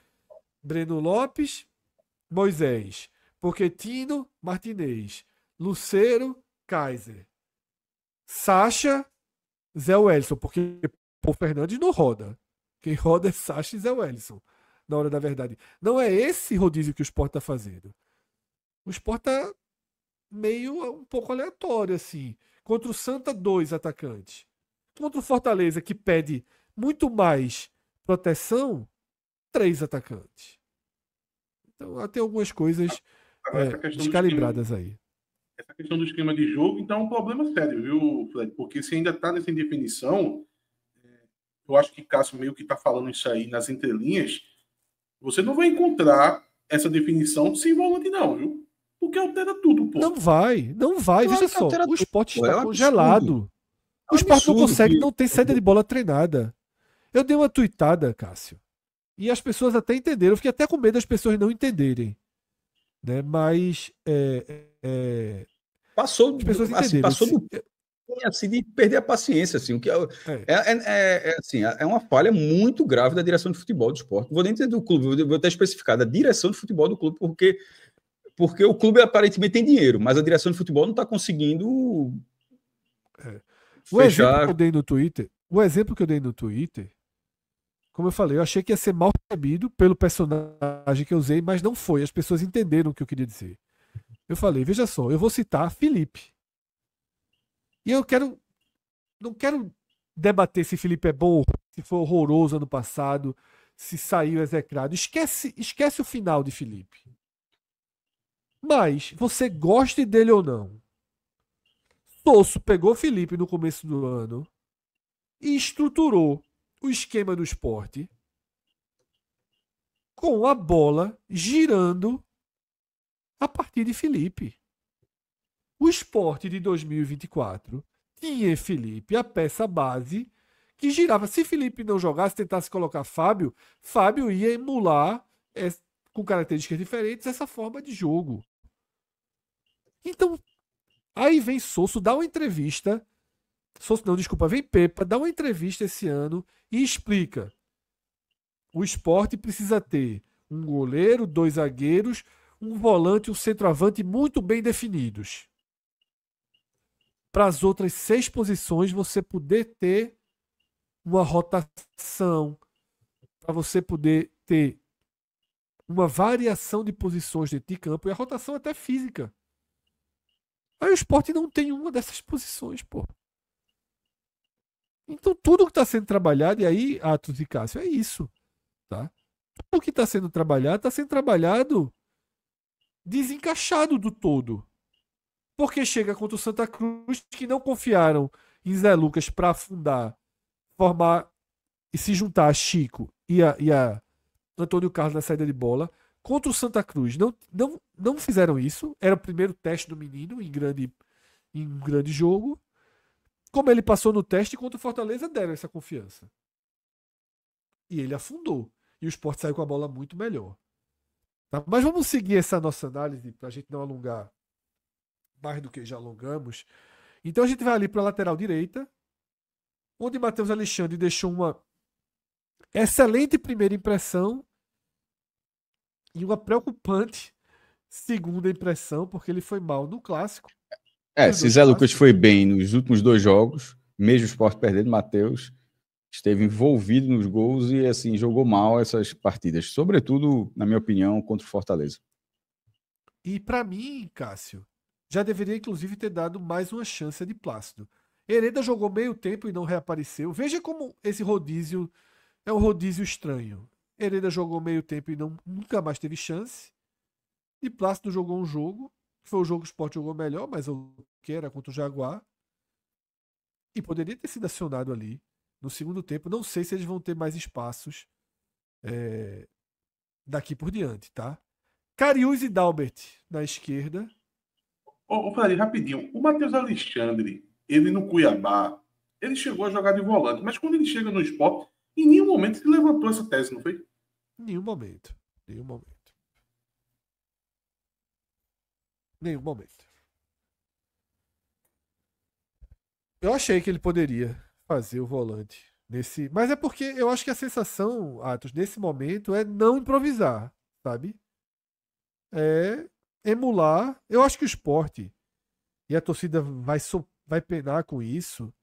Moisés, Pochettino, Martinez, Lucero, Kaiser, Sacha, Zé Wellison, porque o Fernandes não roda. Quem roda é Sacha e Zé Wellison, na hora da verdade. Não é esse rodízio que o Sport está fazendo. O Sport está meio um pouco aleatório, assim. Contra o Santa, 2 atacantes. Contra o Fortaleza, que pede muito mais proteção, 3 atacantes. Então, tem algumas coisas descalibradas aí. Essa questão do esquema de jogo, então é um problema sério, viu, Fred? Porque se ainda está nessa indefinição, eu acho que Cássio meio que está falando isso aí nas entrelinhas, você não vai encontrar essa definição sem volante não, viu? Porque altera tudo, pô. Não vai. Claro Veja que só, altera o Sport tudo, está é um congelado. É O um Sport não absurdo consegue que- não ter saída de bola treinada. Eu dei uma tuitada, Cássio. E as pessoas até entenderam. Eu fiquei até com medo das pessoas não entenderem. Né? Mas Passou, as pessoas assim, entenderam. passou do assim, de perder a paciência, assim, o que assim, é uma falha muito grave da direção de futebol do Sport. Não vou nem dizer do clube, vou até especificar da direção de futebol do clube, porque o clube aparentemente tem dinheiro, mas a direção de futebol não está conseguindo O exemplo que fechar. eu dei no Twitter, como eu falei, eu achei que ia ser mal recebido pelo personagem que eu usei, mas não foi. As pessoas entenderam o que eu queria dizer. Eu falei, veja só, eu vou citar Felipe. E eu não quero debater se Felipe é bom, se foi horroroso ano passado, se saiu execrado. Esquece o final de Felipe. Mas, você goste dele ou não, Sosso pegou Felipe no começo do ano e estruturou o esquema do Sport com a bola girando a partir de Felipe. O Sport de 2024 tinha Felipe, a peça base, que girava. Se Felipe não jogasse, tentasse colocar Fábio ia emular, com características diferentes, essa forma de jogo. Então, aí vem Sosso, dá uma entrevista Não, desculpa, vem Pepa, dá uma entrevista esse ano e explica. O Sport precisa ter um goleiro, 2 zagueiros, um volante e um centroavante muito bem definidos. Para as outras 6 posições, você poder ter uma rotação, para você poder ter uma variação de posições dentro de campo, e a rotação até física. Aí o Sport não tem uma dessas posições, pô. Então tudo que está sendo trabalhado, e aí, Atos e Cássio, é isso. Tá? Tudo que está sendo trabalhado desencaixado do todo. Porque chega contra o Santa Cruz, que não confiaram em Zé Lucas para afundar, formar e se juntar a Chico e a Antônio Carlos na saída de bola. Contra o Santa Cruz, não fizeram isso. Era o primeiro teste do menino em um grande jogo. Como ele passou no teste, contra o Fortaleza deram essa confiança. E ele afundou. E o Sport saiu com a bola muito melhor. Tá? Mas vamos seguir essa nossa análise para a gente não alongar mais do que já alongamos. Então a gente vai ali para a lateral direita, onde Matheus Alexandre deixou uma excelente primeira impressão e uma preocupante segunda impressão, porque ele foi mal no clássico. Se Zé Lucas foi bem nos últimos 2 jogos, mesmo o Sport perdendo, Matheus esteve envolvido nos gols e assim jogou mal essas partidas, sobretudo, na minha opinião, contra o Fortaleza. E para mim, Cássio, já deveria inclusive ter dado mais uma chance de Plácido. Hereda jogou meio tempo e não reapareceu. Veja como esse rodízio é um rodízio estranho. Hereda jogou meio tempo e nunca mais teve chance. E Plácido jogou um jogo, que foi o jogo que o Sport jogou melhor, mas o que era contra o Jaguar. E poderia ter sido acionado ali no segundo tempo. Não sei se eles vão ter mais espaços daqui por diante, tá? Cariús e Dalbert na esquerda. Ô, Fred, rapidinho. O Matheus Alexandre, ele no Cuiabá, ele chegou a jogar de volante, mas quando ele chega no Sport, em nenhum momento ele levantou essa tese, não foi? Nenhum momento. Nenhum momento. Eu achei que ele poderia fazer o volante nesse. Mas é porque eu acho que a sensação, Atos, nesse momento é não improvisar, sabe? É emular. Eu acho que o Sport e a torcida vai penar com isso.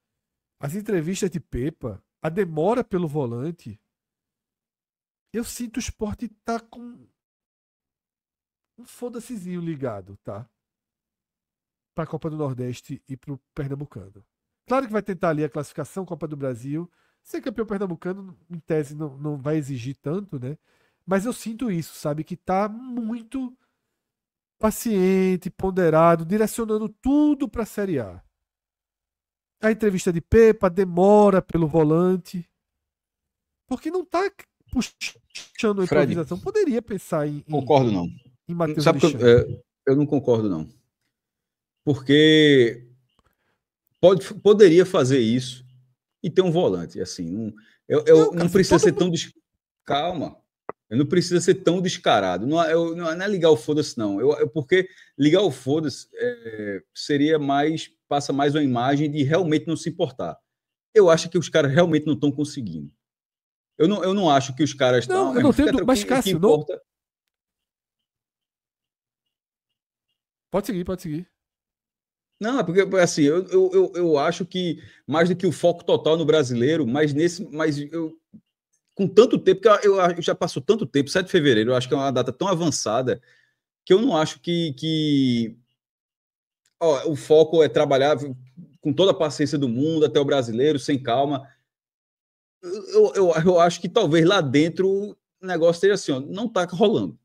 As entrevistas de Pepa, a demora pelo volante. Eu sinto o Sport tá com um foda-sezinho ligado, tá? Pra Copa do Nordeste e pro Pernambucano. Claro que vai tentar ali a classificação, Copa do Brasil. Ser campeão pernambucano, em tese, não vai exigir tanto, né? Mas eu sinto isso, sabe? Que tá muito paciente, ponderado, direcionando tudo pra Série A. A entrevista de Pepa demora pelo volante. Porque não tá puxando a improvisação. Poderia pensar em. Concordo, não. Em Matheus Sabe que eu não concordo, não. Porque poderia fazer isso e ter um volante, assim. Não precisa ser tão... Calma. Eu não precisa ser tão descarado. Não é ligar o foda-se, não. Porque ligar o foda-se seria mais... Passa mais uma imagem de realmente não se importar. Eu acho que os caras realmente não estão conseguindo. Eu não acho que os caras... Não, eu não tenho... Mas, Cássio, não... Pode seguir. Não, é porque assim, eu acho que mais do que o foco total no brasileiro, mas com tanto tempo, que eu já passou tanto tempo, 7 de fevereiro, eu acho que é uma data tão avançada, que eu não acho que o foco é trabalhar com toda a paciência do mundo, até o brasileiro, sem calma. Eu acho que talvez lá dentro o negócio esteja assim, não está rolando.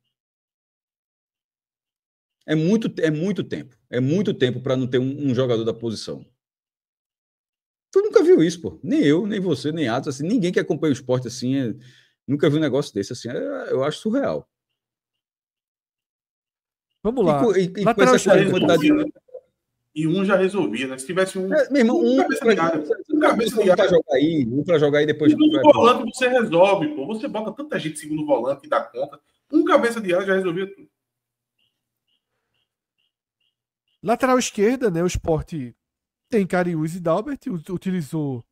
É muito tempo. É muito tempo para não ter um jogador da posição. Tu nunca viu isso, pô. Nem eu, nem você, nem Atos. Assim, ninguém que acompanha o esporte assim nunca viu um negócio desse. Assim, eu acho surreal. Vamos lá. E com essa quantidade e um já resolvia, né? Se tivesse um. Meu irmão, um para jogar aí depois. Segundo volante você resolve, pô. Você bota tanta gente segundo volante e dá conta. Um cabeça de área já resolvia tudo. Lateral esquerda, né? O Sport tem Karius e Dalbert, utilizou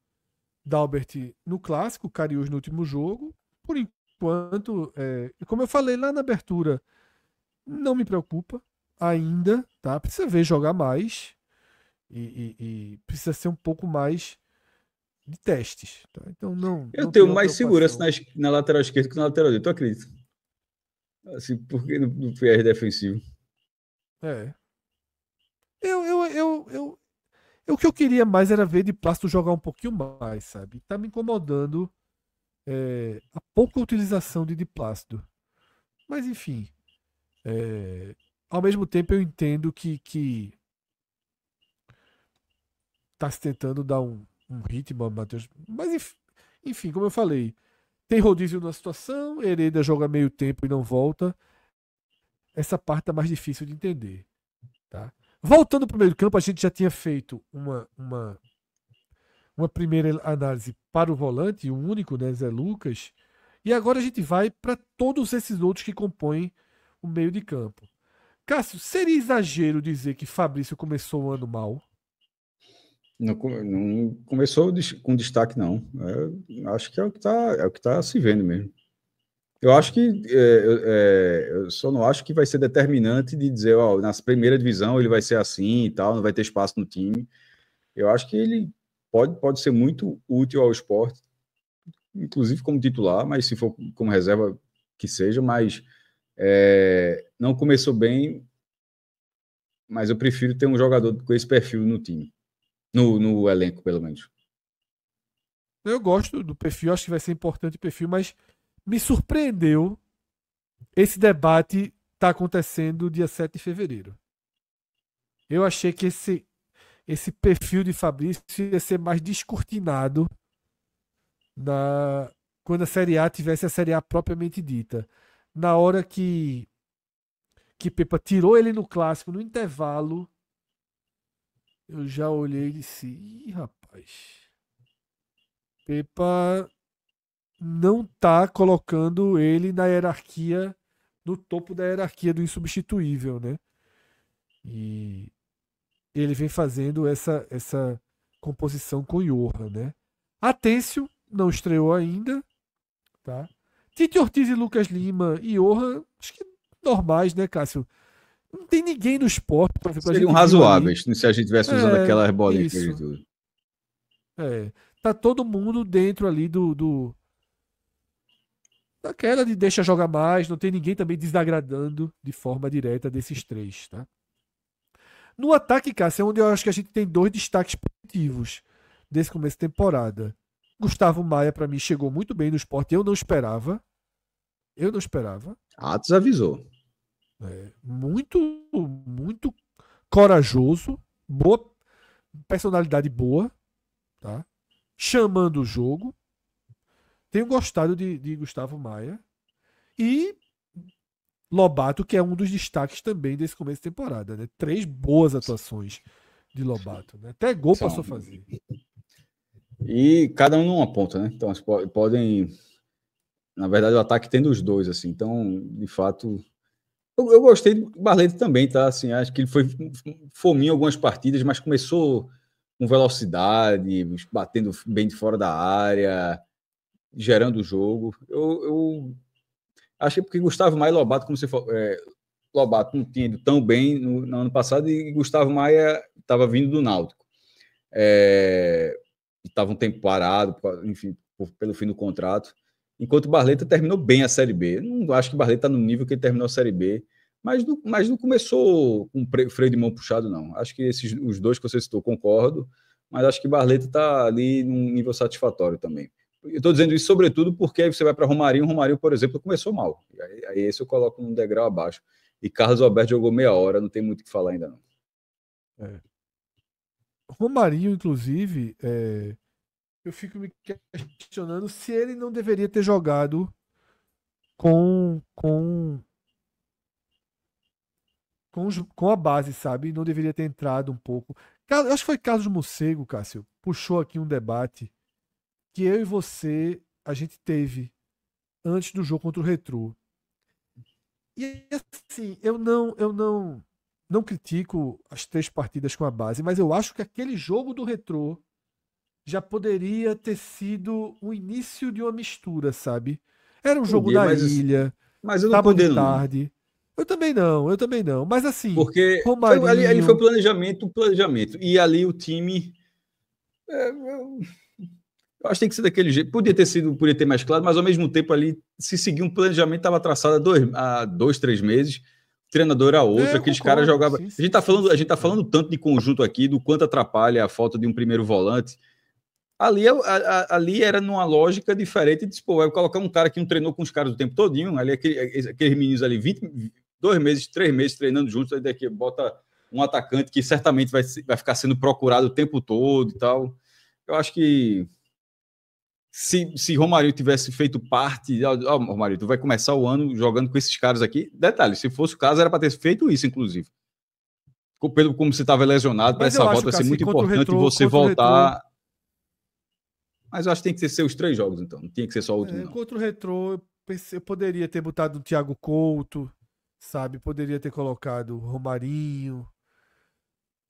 Dalbert no clássico, Karius no último jogo. Por enquanto, como eu falei lá na abertura, não me preocupa ainda, tá? Precisa ver jogar mais e precisa ser um pouco mais de testes, tá? Então Eu não tenho tenho uma mais segurança preocupação. na lateral esquerda que na lateral direita, tu acredita? Assim, porque no PR defensivo. É. O que eu queria mais era ver de Plácido jogar um pouquinho mais, sabe? Tá me incomodando a pouca utilização de Plácido. Mas enfim, ao mesmo tempo eu entendo que tá se tentando dar um ritmo ao Matheus. Mas enfim, como eu falei, tem rodízio na situação, Hereda joga meio tempo e não volta. Essa parte tá mais difícil de entender, tá? Voltando para o meio do campo, a gente já tinha feito uma primeira análise para o volante, o único, né, Zé Lucas. E agora a gente vai para todos esses outros que compõem o meio de campo. Cássio, seria exagero dizer que Fabrício começou o ano mal? Não começou com destaque, não. Acho que é o que tá se vendo mesmo. Eu acho que eu só não acho que vai ser determinante de dizer, ó, na primeira divisão ele vai ser assim e tal, não vai ter espaço no time. Eu acho que ele pode ser muito útil ao esporte, inclusive como titular, mas se for como reserva, que seja, mas não começou bem, mas eu prefiro ter um jogador com esse perfil no time, no elenco, pelo menos. Eu gosto do perfil, acho que vai ser importante o perfil, mas me surpreendeu esse debate tá acontecendo dia 7 de fevereiro. Eu achei que esse perfil de Fabrício ia ser mais descortinado quando a Série A tivesse a Série A propriamente dita. Na hora que Pepa tirou ele no clássico, no intervalo, eu já olhei e disse: ih, rapaz, Pepa não tá colocando ele na hierarquia, no topo da hierarquia do insubstituível, né? E ele vem fazendo essa composição com Johan, né? Atêncio não estreou ainda, tá? Tite Ortiz e Lucas Lima e Johan, acho que normais, né, Cássio? Não tem ninguém no esporte, por exemplo, a Seriam gente viu ali. razoáveis se a gente estivesse usando aquela bolinha que Isso. eles usam. Tá todo mundo dentro ali daquela de deixa jogar mais, não tem ninguém também desagradando de forma direta desses três, tá? No ataque, Cássio, é onde eu acho que a gente tem dois destaques positivos desse começo de temporada. Gustavo Maia, para mim, chegou muito bem no esporte. Eu não esperava. Atos avisou. Muito, muito corajoso. Boa personalidade boa, tá? Chamando o jogo. Tenho gostado de Gustavo Maia. E Lobato, que é um dos destaques também desse começo de temporada, né? 3 boas atuações de Lobato, né? Até gol passou a fazer. E cada um numa ponta, né? Então, podem... Na verdade, o ataque tem dos dois, assim. Então, de fato... Eu gostei do Barleta também, tá? Assim, acho que ele foi fominho em algumas partidas, mas começou com velocidade, batendo bem de fora da área, gerando o jogo. Eu achei porque Gustavo Maia e Lobato, como você falou, Lobato não tinha ido tão bem no ano passado e Gustavo Maia estava vindo do Náutico. Estava um tempo parado, enfim, pelo fim do contrato. Enquanto o Barleta terminou bem a Série B. Não acho que o Barleta está no nível que ele terminou a Série B, mas não começou com freio de mão puxado, não. Acho que os dois que você citou, concordo, mas acho que o Barleta está ali num nível satisfatório também. Eu estou dizendo isso sobretudo porque aí você vai para Romarinho. Romarinho, por exemplo, começou mal. Aí esse eu coloco um degrau abaixo. E Carlos Alberto jogou meia hora, não tem muito o que falar ainda não. Romarinho, inclusive, eu fico me questionando se ele não deveria ter jogado com a base, sabe? Não deveria ter entrado um pouco. Eu acho que foi Carlos Mocego, Cássio, puxou aqui um debate que eu e você, a gente teve antes do jogo contra o Retrô. E assim, eu não não critico as 3 partidas com a base, mas eu acho que aquele jogo do Retrô já poderia ter sido o início de uma mistura, sabe? Era um jogo Podia, na ilha, mas eu não sábado de condeno, não. tarde. Eu também não. Mas assim, Porque ali foi Romarinho. planejamento. E ali o time. Eu acho que tem que ser daquele jeito. Podia ter mais claro, mas ao mesmo tempo ali, se seguir um planejamento, estava traçado há 2, 3 meses. O treinador era outro, Eu aqueles caras concordo. jogavam. Sim, A gente tá falando, sim. a gente tá falando tanto de conjunto aqui, do quanto atrapalha a falta de um primeiro volante. Ali era numa lógica diferente de, pô, vai colocar um cara que não treinou com os caras o tempo todinho, ali aqueles meninos ali, 2 meses, 3 meses treinando juntos, aí daqui bota um atacante que certamente vai ficar sendo procurado o tempo todo e tal. Eu acho que se Romário tivesse feito parte, Romário, tu vai começar o ano jogando com esses caras aqui. Detalhe, se fosse o caso, era para ter feito isso, inclusive. Como você estava lesionado, para Mas essa eu volta acho, vai ser Cássio, muito que contra o importante Retrô, você voltar. Mas eu acho que tem que ser os 3 jogos, então. Não tinha que ser só o último, não. Contra o Retrô, eu poderia ter botado o Thiago Couto, sabe? Poderia ter colocado o Romarinho.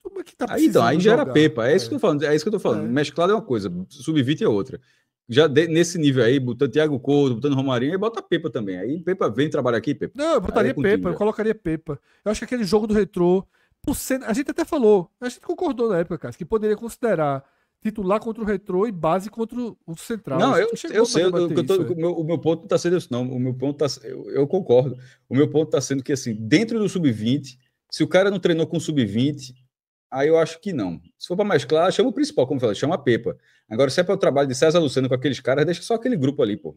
Como é que tá precisando Aí já era jogar? Pepa. É isso que eu tô falando. É isso que eu tô falando. Mesclado é uma coisa, sub-20 é outra. Já nesse nível aí, botando Thiago Couto, botando Romarinho, aí bota Pepa também. Aí Pepa vem trabalhar aqui, Pepa. Não, eu botaria Pepa, eu colocaria Pepa. Eu acho que aquele jogo do Retrô, a gente até falou, a gente concordou na época, cara, que poderia considerar titular contra o Retrô e base contra o Central. Não, eu sei, o meu ponto não está sendo isso, não. O meu ponto eu concordo. O meu ponto está sendo que, assim, dentro do sub-20, se o cara não treinou com sub-20, aí eu acho que não. Se for para mais claro, chama o principal, como eu falei, chama a Pepa. Agora, se é para o trabalho de César Luciano com aqueles caras, deixa só aquele grupo ali, pô.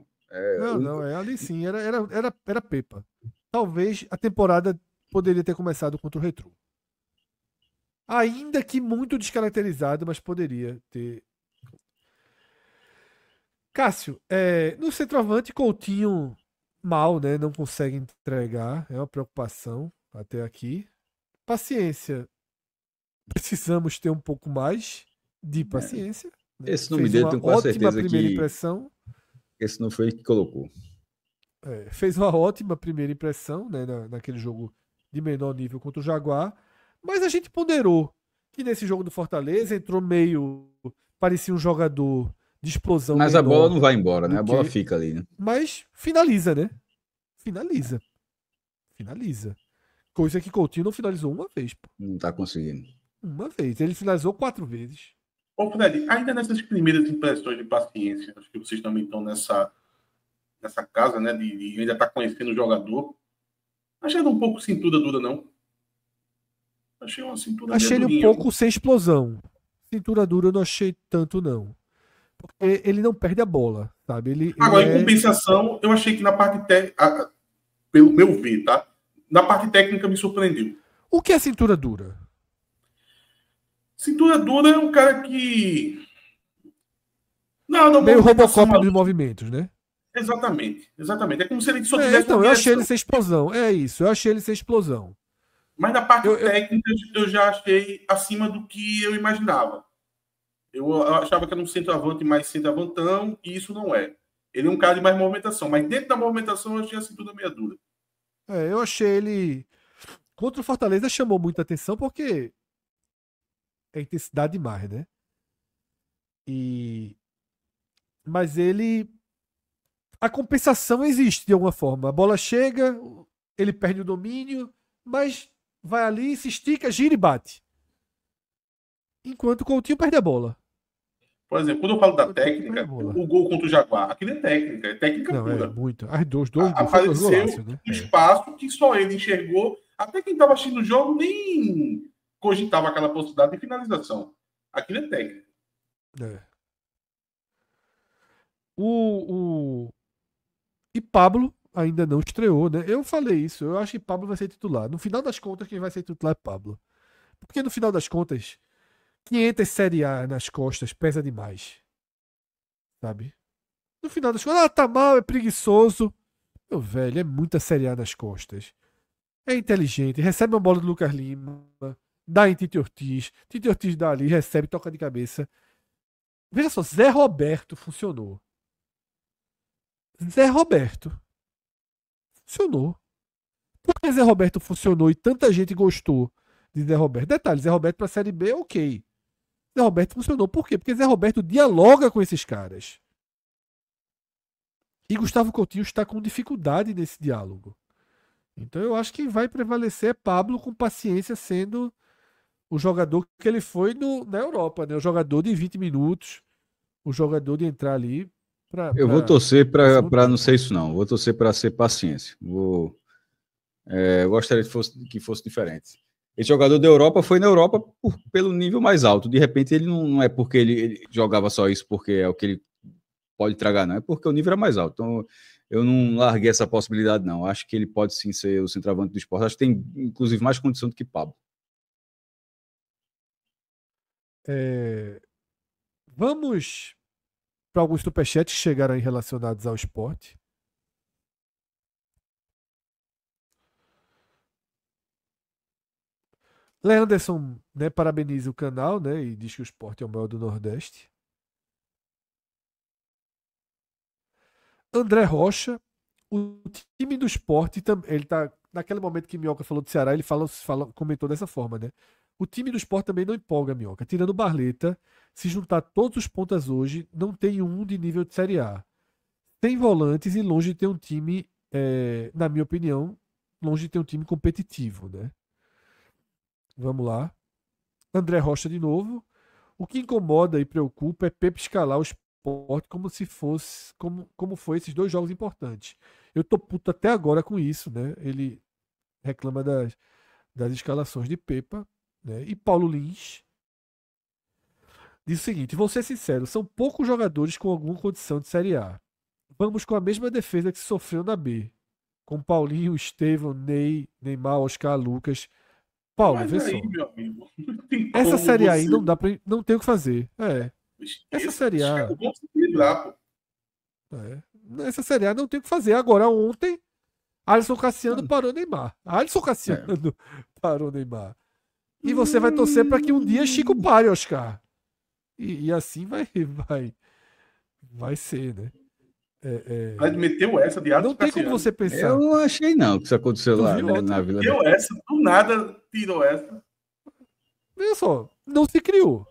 Ali sim, era Pepa. Talvez a temporada poderia ter começado contra o Retrô. Ainda que muito descaracterizado, mas poderia ter. Cássio, no centroavante, Coutinho mal, né? Não consegue entregar. É uma preocupação até aqui. Paciência. Precisamos ter um pouco mais de paciência. Né? Esse nome dele, tenho quase certeza primeira que impressão. Esse não foi ele que colocou. Fez uma ótima primeira impressão, né? Naquele jogo de menor nível contra o Jaguar. Mas a gente ponderou que nesse jogo do Fortaleza entrou meio. Parecia um jogador de explosão. Mas a bola não vai embora, né? A bola fica ali, né? Mas finaliza, né? Finaliza. Coisa que Coutinho não finalizou uma vez, pô. Não tá conseguindo. Uma vez. Ele finalizou 4 vezes. Ô, Fred, ainda nessas primeiras impressões de paciência, acho que vocês também estão nessa casa, né? De ainda estar conhecendo o jogador. Achei ele um pouco cintura dura, não. Achei uma cintura Achei ele um durinha. pouco sem explosão. Cintura dura eu não achei tanto, não. Porque ele não perde a bola, sabe? Agora, em compensação, eu achei que na parte técnica, pelo meu ver, tá? Na parte técnica me surpreendeu. O que é cintura dura? Cintura dura é um cara que... Meio Robocop dos movimentos, né? Exatamente. É como se ele só tivesse eu achei ele sem explosão. É isso, eu achei ele sem explosão. Mas na parte técnica eu já achei acima do que eu imaginava. Eu achava que era um centroavante mais centroavantão, e isso não é. Ele é um cara de mais movimentação, mas dentro da movimentação eu achei a cintura meia dura. Eu achei ele... Contra o Fortaleza chamou muita atenção porque é intensidade demais, né? Mas ele... A compensação existe de alguma forma. A bola chega, ele perde o domínio, mas vai ali, se estica, gira e bate. Enquanto o Coutinho perde a bola. Por exemplo, quando eu falo da técnica, o gol contra o Jaguar, aquilo é técnica não, pura. É muito. As dois gols apareceu um espaço que só ele enxergou, até quem estava assistindo o jogo nem cogitava aquela possibilidade de finalização. Aquilo é técnica. E Pablo ainda não estreou, né? Eu falei isso, eu acho que Pablo vai ser titular. No final das contas, quem vai ser titular é Pablo. Porque no final das contas, 500 Série A nas costas pesa demais. Sabe? No final das contas, tá mal, é preguiçoso. Meu velho, é muita Série A nas costas. É inteligente, recebe uma bola do Lucas Lima, dá em Tite Ortiz dá ali, recebe, toca de cabeça. Veja só, Zé Roberto funcionou. Zé Roberto funcionou. Por que Zé Roberto funcionou e tanta gente gostou de Zé Roberto. Detalhe, Zé Roberto para a Série B, ok. Zé Roberto funcionou. Por quê? Porque Zé Roberto dialoga com esses caras. E Gustavo Coutinho está com dificuldade nesse diálogo. Então eu acho que vai prevalecer Pablo com paciência, sendo o jogador que ele foi na Europa, né? O jogador de 20 minutos, o jogador de entrar ali. Eu vou torcer para não ser isso, não. Vou torcer para ser paciência. Eu gostaria que fosse diferente. Esse jogador da Europa foi na Europa pelo nível mais alto. De repente, ele não é porque ele jogava só isso, porque é o que ele pode tragar, não. É porque o nível era mais alto. Então, eu não larguei essa possibilidade, não. Acho que ele pode sim ser o centroavante do Sport. Acho que tem, inclusive, mais condição do que Pablo. Vamos para alguns superchats que chegaram aí relacionados ao esporte. Leanderson, né, parabeniza o canal, né, e diz que o esporte é o maior do Nordeste. André Rocha, o time do esporte, ele tá naquele momento que Minhoca falou do Ceará, ele comentou dessa forma, né? O time do esporte também não empolga, Minhoca. Tirando o Barleta, se juntar todos os pontas hoje, não tem um de nível de Série A. Tem volantes e longe de ter um time, na minha opinião, longe de ter um time competitivo, né? Vamos lá. André Rocha de novo. O que incomoda e preocupa é Pepe escalar o esporte como se fosse, como foi esses 2 jogos importantes. Eu tô puto até agora com isso, né? Ele reclama das escalações de Pepa, né? E Paulo Lins diz o seguinte: vou ser sincero, são poucos jogadores com alguma condição de Série A. Vamos com a mesma defesa que se sofreu na B, com Paulinho, Estevão, Ney, Neymar, Oscar, Lucas. Paulo, vê só. Meu amigo, essa Série A aí não tem o que fazer. Essa Série A. Essa Série A não tem o que fazer. Agora, ontem, Alisson Cassiano parou Neymar. Alisson Cassiano parou Neymar. E você vai torcer para que um dia Chico pare, Oscar. E assim vai ser, né? Mas meteu essa de Alisson Não tem Cassiano. como você pensar. Eu não achei, não, que isso aconteceu lá na Vila. Meteu essa, do nada tirou essa. Veja só, não se criou.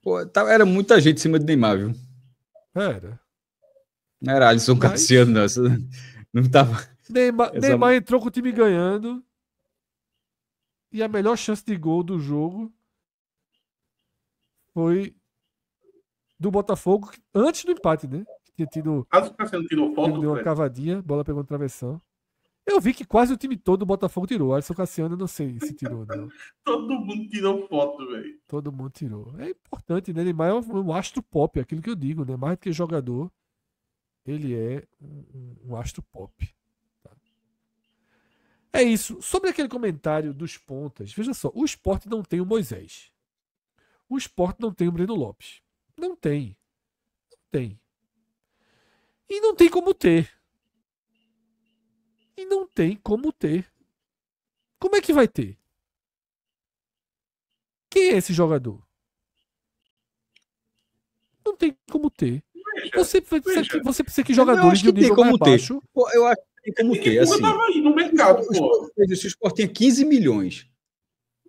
Pô, era muita gente em cima de Neymar, viu? Não era Alisson Cassiano, não tava. Neymar entrou com o time ganhando. E a melhor chance de gol do jogo foi do Botafogo, antes do empate, né? Tinha tido. Alisson Cassiano tirou foto. Deu uma cavadinha, bola pegou na travessão. Eu vi que quase o time todo do Botafogo tirou. Alisson Cassiano, eu não sei se tirou, não. Todo mundo tirou foto, velho. Todo mundo tirou. É importante, né? Neymar é um astro pop, é aquilo que eu digo, né? Mais do que jogador, ele é um astro pop. Tá? É isso. Sobre aquele comentário dos pontas, veja só, o Sport não tem o Moisés. O Sport não tem o Breno Lopes. Não tem. Não tem. E não tem como ter. E não tem como ter. Como é que vai ter? Quem é esse jogador? Não tem como ter. Você precisa que jogadores de um nível mais baixo. Eu acho que tem como ter. Assim, tava aí no mercado, pô. Se o Sport tinha 15 milhões.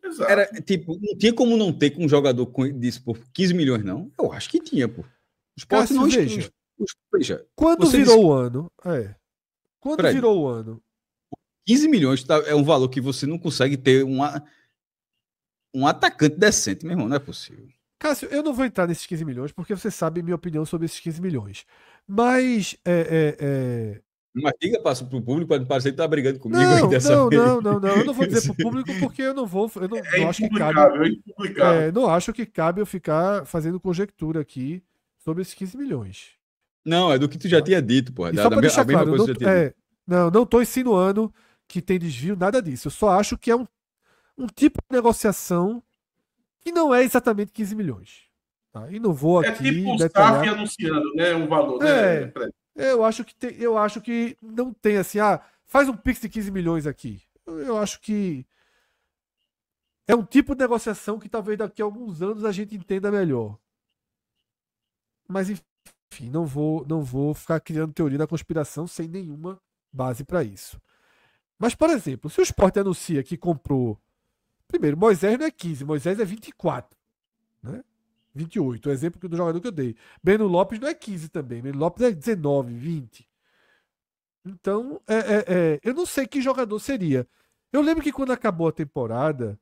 Exato. Era, tipo, não tinha como não ter com um jogador disso por 15 milhões, não? Eu acho que tinha, pô. O Sport Cássio, não veja. Quando virou o ano. Quando Fred, virou o ano. 15 milhões é um valor que você não consegue ter um atacante decente, meu irmão. Não é possível. Cássio, eu não vou entrar nesses 15 milhões, porque você sabe minha opinião sobre esses 15 milhões. Mas. Mas diga, passa pro público, para não parecer que tá brigando comigo Não, aí dessa vez. não. Eu não vou dizer pro público porque eu não vou. Eu não acho que cabe. Não acho que cabe eu ficar fazendo conjectura aqui sobre esses 15 milhões. Não, é do que tu já tinha dito, pô. Só para deixar claro, não estou insinuando que tem desvio, nada disso. Eu só acho que é um tipo de negociação que não é exatamente 15 milhões. Tá? E não vou aqui. É tipo o SAF anunciando, né? Um valor, né? Eu acho que não tem assim, faz um Pix de 15 milhões aqui. Eu acho que é um tipo de negociação que talvez daqui a alguns anos a gente entenda melhor. Mas enfim, não vou ficar criando teoria da conspiração sem nenhuma base para isso. Mas, por exemplo, se o Sport anuncia que comprou Primeiro, Moisés não é 15, Moisés é 24. Né? 28, o exemplo do jogador que eu dei. Breno Lopes não é 15 também. Breno Lopes é 19, 20. Então, eu não sei que jogador seria. Eu lembro que quando acabou a temporada,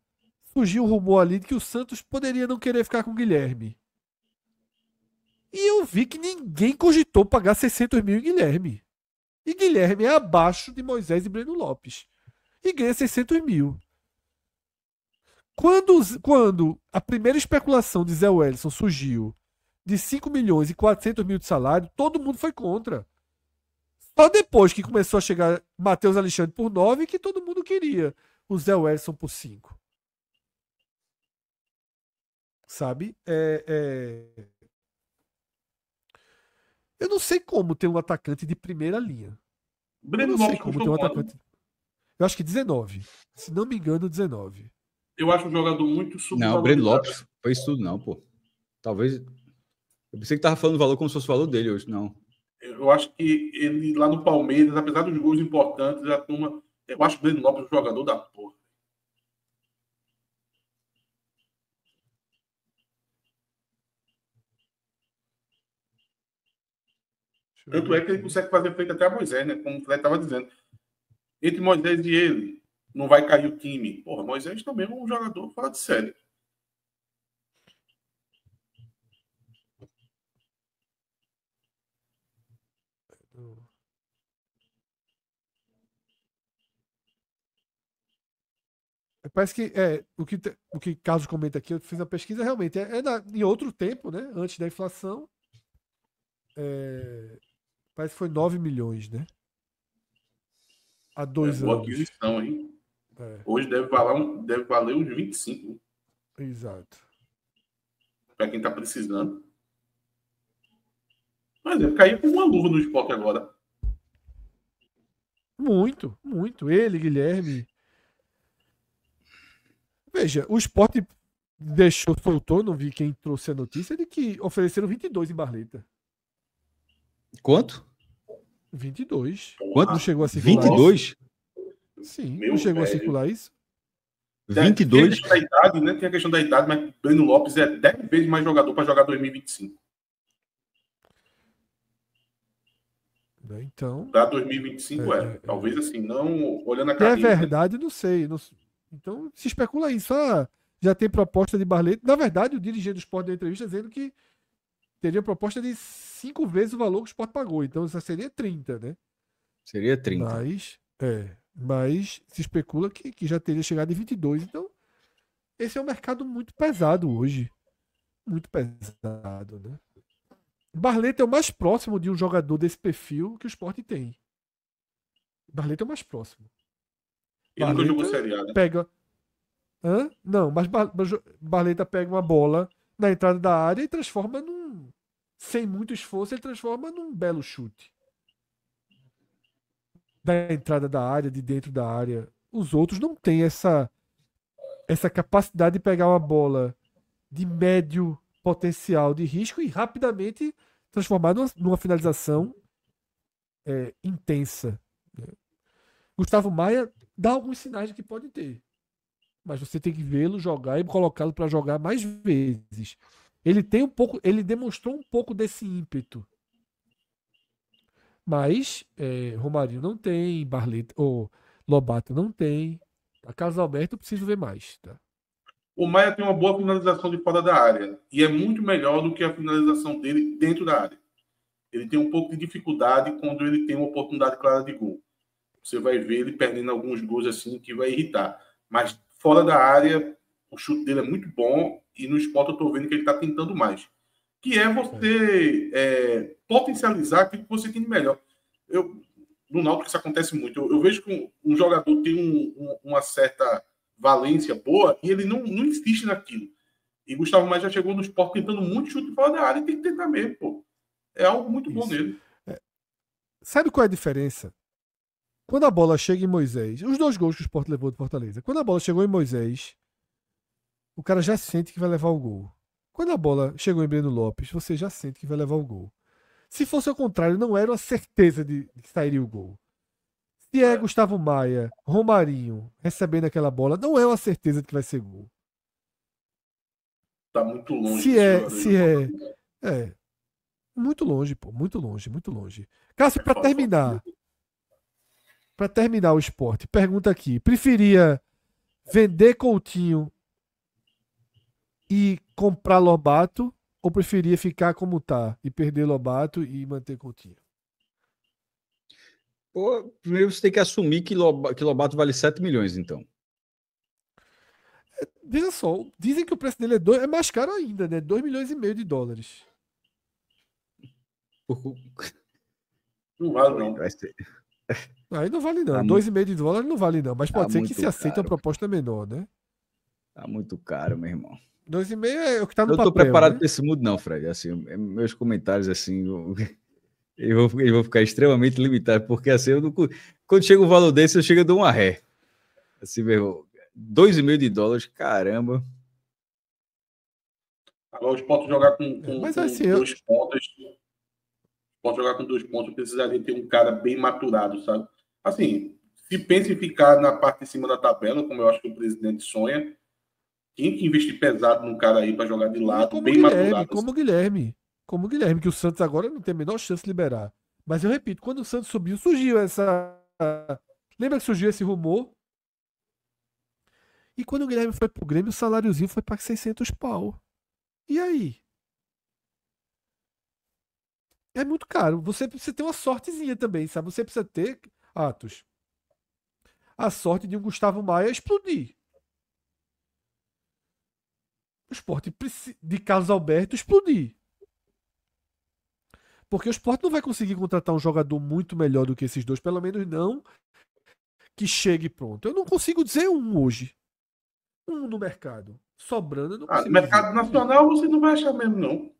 surgiu um rumor ali de que o Santos poderia não querer ficar com o Guilherme. E eu vi que ninguém cogitou pagar 600 mil em Guilherme. E Guilherme é abaixo de Moisés e Breno Lopes. E ganha 600 mil. Quando a primeira especulação de Zé Wellison surgiu de 5 milhões e 400 mil de salário, todo mundo foi contra. Só depois que começou a chegar Matheus Alexandre por 9 que todo mundo queria o Zé Wellison por 5. Sabe? Eu não sei como ter um atacante de primeira linha. Breno Eu não sei Lopes como ter custou um quanto? atacante. Eu acho que 19. Se não me engano, 19. Eu acho um jogador muito Não, o Breno subvalorizado. Lopes foi isso tudo, não, pô. Talvez. Eu pensei que tava falando o valor como se fosse o valor dele hoje, não. Eu acho que ele lá no Palmeiras, apesar dos gols importantes, a turma. Eu acho o Breno Lopes um jogador da porra. Tanto é que ele consegue fazer frente até a Moisés, né? Como o Fred estava dizendo. Entre Moisés e ele, não vai cair o time. Porra, Moisés também é um jogador fora de série. Parece que o que Carlos comenta aqui, eu fiz a pesquisa, realmente em outro tempo, né? Antes da inflação. Parece que foi 9 milhões, né? Há 2 Boa anos. aquisição, hein? É, Hoje deve valer uns 25 exato. para quem está precisando. Mas ele caiu com uma luva no esporte agora. Muito, muito. Ele, Guilherme. Veja, o Sport soltou, não vi quem trouxe a notícia, de que ofereceram 22 em Barleta. Quanto? 22. Quanto? Não chegou a circular 22? isso? Sim, Meu não chegou velho. a circular isso? 22? Tem a questão da idade, né? Tem a questão da idade, mas Breno Lopes é 10 vezes mais jogador para jogar 2025. Então. Para 2025 Talvez assim, não olhando a Que é carreira. verdade, não sei. Então se especula isso. Já tem proposta de Barleta. Na verdade, o dirigente do Sport deu entrevista dizendo que teria proposta de 5 vezes o valor que o Sport pagou. Então isso seria 30, né? Seria 30. Mas se especula que já teria chegado em 22. Então, esse é um mercado muito pesado hoje. Muito pesado, né? Barleta é o mais próximo de um jogador desse perfil que o Sport tem. Barleta é o mais próximo. Ele nunca jogou Série A, né? Pega. Não, mas Barleta pega uma bola na entrada da área e transforma num. Sem muito esforço, ele transforma num belo chute. Da entrada da área, de dentro da área. Os outros não têm essa capacidade de pegar uma bola de médio potencial de risco e rapidamente transformar numa finalização intensa. Né? Gustavo Maia dá alguns sinais de que pode ter. Mas você tem que vê-lo jogar e colocá-lo para jogar mais vezes. Ele demonstrou um pouco desse ímpeto. Mas Romarinho não tem, Barleta ou Lobato não tem. A Carlos Alberto eu preciso ver mais, tá? O Maia tem uma boa finalização de fora da área e é muito melhor do que a finalização dele dentro da área. Ele tem um pouco de dificuldade quando ele tem uma oportunidade clara de gol. Você vai ver ele perdendo alguns gols assim que vai irritar. Mas fora da área, o chute dele é muito bom e no Sport eu estou vendo que ele está tentando mais. Que é você potencializar aquilo que você tem de melhor. No Náutico isso acontece muito. Eu vejo que um jogador tem uma certa valência boa e ele não insiste naquilo. E Gustavo Maia já chegou no Sport tentando muito chute fora da área e tem que tentar mesmo, pô. É algo muito bom nele. Sabe qual é a diferença? Quando a bola chega em Moisés, os 2 gols que o Sport levou do Fortaleza, quando a bola chegou em Moisés, o cara já sente que vai levar o gol. Quando a bola chegou em Breno Lopes, você já sente que vai levar o gol. Se fosse ao contrário, não era uma certeza de que sairia o gol. Se é Gustavo Maia, Romarinho recebendo aquela bola, não é uma certeza de que vai ser gol. Tá muito longe. Se é. Muito longe, pô. Muito longe, muito longe. Cássio, para terminar o Sport, pergunta aqui. Preferia vender Coutinho e comprar Lobato ou preferia ficar como tá e perder Lobato e manter Coutinho? Pô, primeiro você tem que assumir que Lobato vale 7 milhões, então. Veja só, dizem que o preço dele é mais caro ainda, né? 2,5 milhões de dólares. Não vale, não. Vai ser. Aí não vale, não. Tá 2,5 de dólares não vale, não. Mas pode tá ser que se muito aceite uma caro. proposta menor, né? Tá muito caro, meu irmão. 2,5 é o que tá no Eu papel. tô preparado né? para esse mundo, não, Fred. Assim, meus comentários, assim, eu vou ficar extremamente limitado, porque assim, quando chega um valor desse, eu chego e dou uma ré. Assim, meu irmão, 2,5 de dólares, caramba. Agora o Sport jogar com Mas assim, 2 pontas. Pode jogar com 2 pontos, precisaria ter um cara bem maturado, sabe? Assim, se pensa em ficar na parte de cima da tabela, como eu acho que o presidente sonha, tem que investir pesado num cara aí para jogar de lado, como bem Guilherme, maturado. como Guilherme. Como Guilherme, que o Santos agora não tem a menor chance de liberar. Mas eu repito, quando o Santos subiu, surgiu essa. Lembra que surgiu esse rumor? E quando o Guilherme foi pro Grêmio, o saláriozinho foi para 600 pau. E aí? É muito caro. Você precisa ter uma sortezinha também, sabe? Você precisa ter, Atos, a sorte de um Gustavo Maia explodir. O Sport de Carlos Alberto explodir. Porque o Sport não vai conseguir contratar um jogador muito melhor do que esses dois, pelo menos não que chegue pronto. Eu não consigo dizer um hoje. Um no mercado. Sobrando, eu não consigo No mercado dizer. nacional você não vai achar mesmo, não.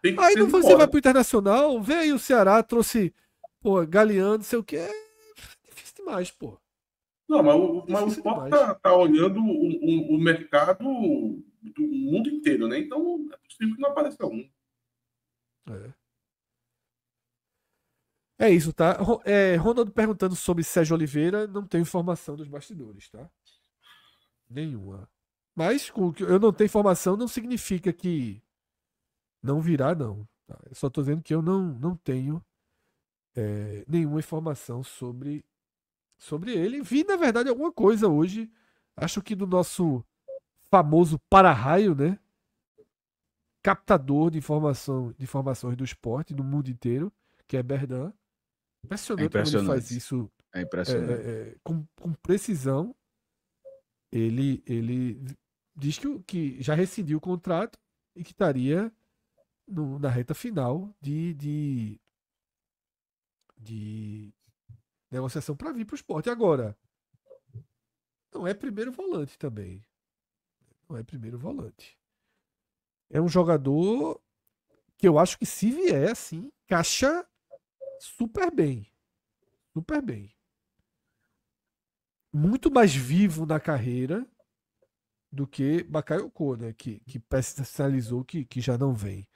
Tem que Aí ser não, de você fora. vai pro Internacional, vê aí o Ceará, trouxe, pô, Galeano, não sei o que. É difícil demais, pô. Não, mas o Sport tá olhando o mercado do mundo inteiro, né? Então é possível que não apareça um. É isso, tá? Ronaldo perguntando sobre Sérgio Oliveira, não tenho informação dos bastidores, tá? Nenhuma. Mas eu não tenho informação não significa que não virá, não. Tá? Eu só tô dizendo que eu não tenho nenhuma informação sobre ele. Vi, na verdade, alguma coisa hoje. Acho que do nosso famoso para-raio, né? Captador de informações do esporte no mundo inteiro, que é Berdan. Impressionante como ele faz isso É impressionante. com precisão. Ele diz que já rescindiu o contrato e que estaria na reta final de negociação para vir para o esporte. Agora, não é primeiro volante também. Não é primeiro volante. É um jogador que eu acho que se vier assim, caixa super bem. Super bem. Muito mais vivo na carreira do que Bakayoko, né? Que sinalizou que já não vem.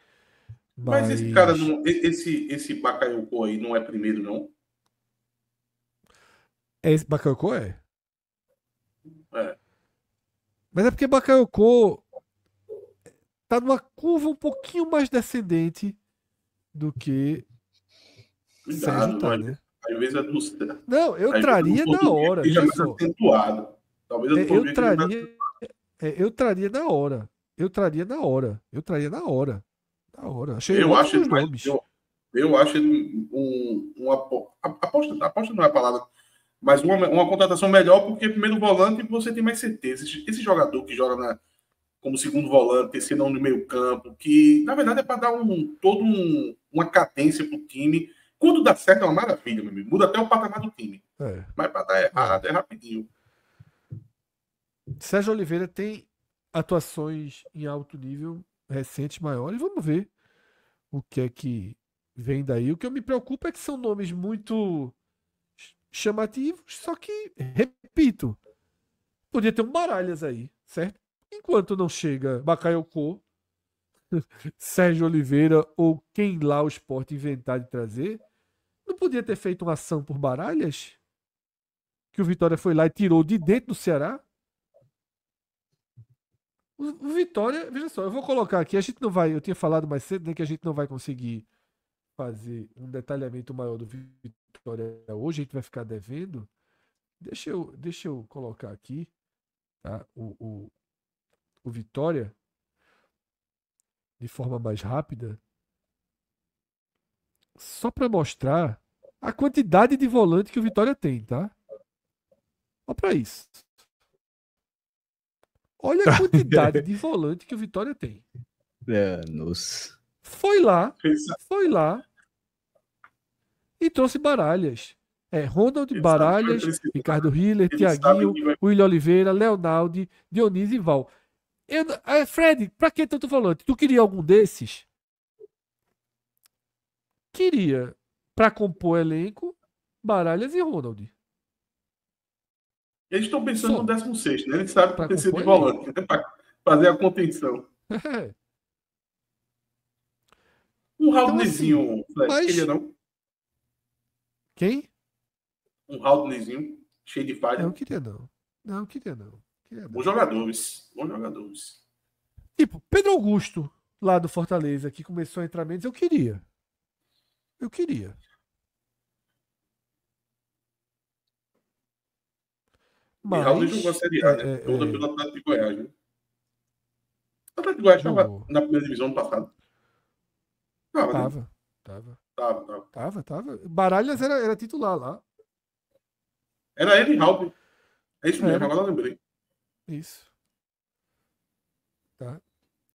Mas esse cara, esse Bakayoko aí não é primeiro, não? Esse Bakayoko é. É. Mas é porque Bakayoko tá numa curva um pouquinho mais descendente do que Sérgio tá, né? Às vezes é do... Não, eu traria na hora. Seja mais acentuado. Talvez eu traria na hora. Eu traria na hora. Eu traria na hora. Na hora. Achei eu acho ótimos nomes. Eu acho uma aposta não é a palavra, mas uma contratação melhor, porque primeiro volante você tem mais certeza. Esse jogador que joga como segundo volante, terceiro no meio campo, que na verdade é para dar uma cadência pro time. Quando dá certo é uma maravilha, meu amigo. Muda até o patamar do time. Mas para dar errado é rapidinho. Sérgio Oliveira tem atuações em alto nível recentes maiores. Vamos ver o que é que vem daí. O que eu me preocupa é que são nomes muito chamativos, só que, repito, podia ter um Baralhas aí, certo? Enquanto não chega Bakayoko, Sérgio Oliveira ou quem lá o esporte inventar de trazer, não podia ter feito uma ação por Baralhas? que o Vitória foi lá e tirou de dentro do Ceará. O Vitória, veja só, eu vou colocar aqui, a gente não vai, eu tinha falado mais cedo, né, que a gente não vai conseguir fazer um detalhamento maior do Vitória hoje, a gente vai ficar devendo. Deixa eu colocar aqui, tá, o Vitória de forma mais rápida, só para mostrar a quantidade de volante que o Vitória tem, tá? Olha para isso. Olha a quantidade de volante que o Vitória tem. Nossa. Foi lá e trouxe Baralhas. Ronald, Baralhas, Ricardo Hiller, Thiaguinho, William Oliveira, Leonaldi, Dionísio e Val. Fred, pra que tanto volante? Tu queria algum desses? Queria. Pra compor elenco, Baralhas e Ronald. Eles estão pensando no 16º, né? Eles sabem que precisa de volante, né? Pra fazer a contenção. Um Raulnezinho, então, assim, queria não? Quem? Um Raulnezinho, cheio de falha. Não queria não. Não queria não. Bons jogadores. Tipo, Pedro Augusto, lá do Fortaleza, que começou a entrar menos, eu queria. Mas... E Raul jogou a Série A, né? Toda pelo Atlético de Goiás, né? O Atlético de Goiás estava na primeira divisão do passado. Tava. Baralhas era titular lá. Era ele e Raul. É isso mesmo, agora eu lembrei. Isso. Tá.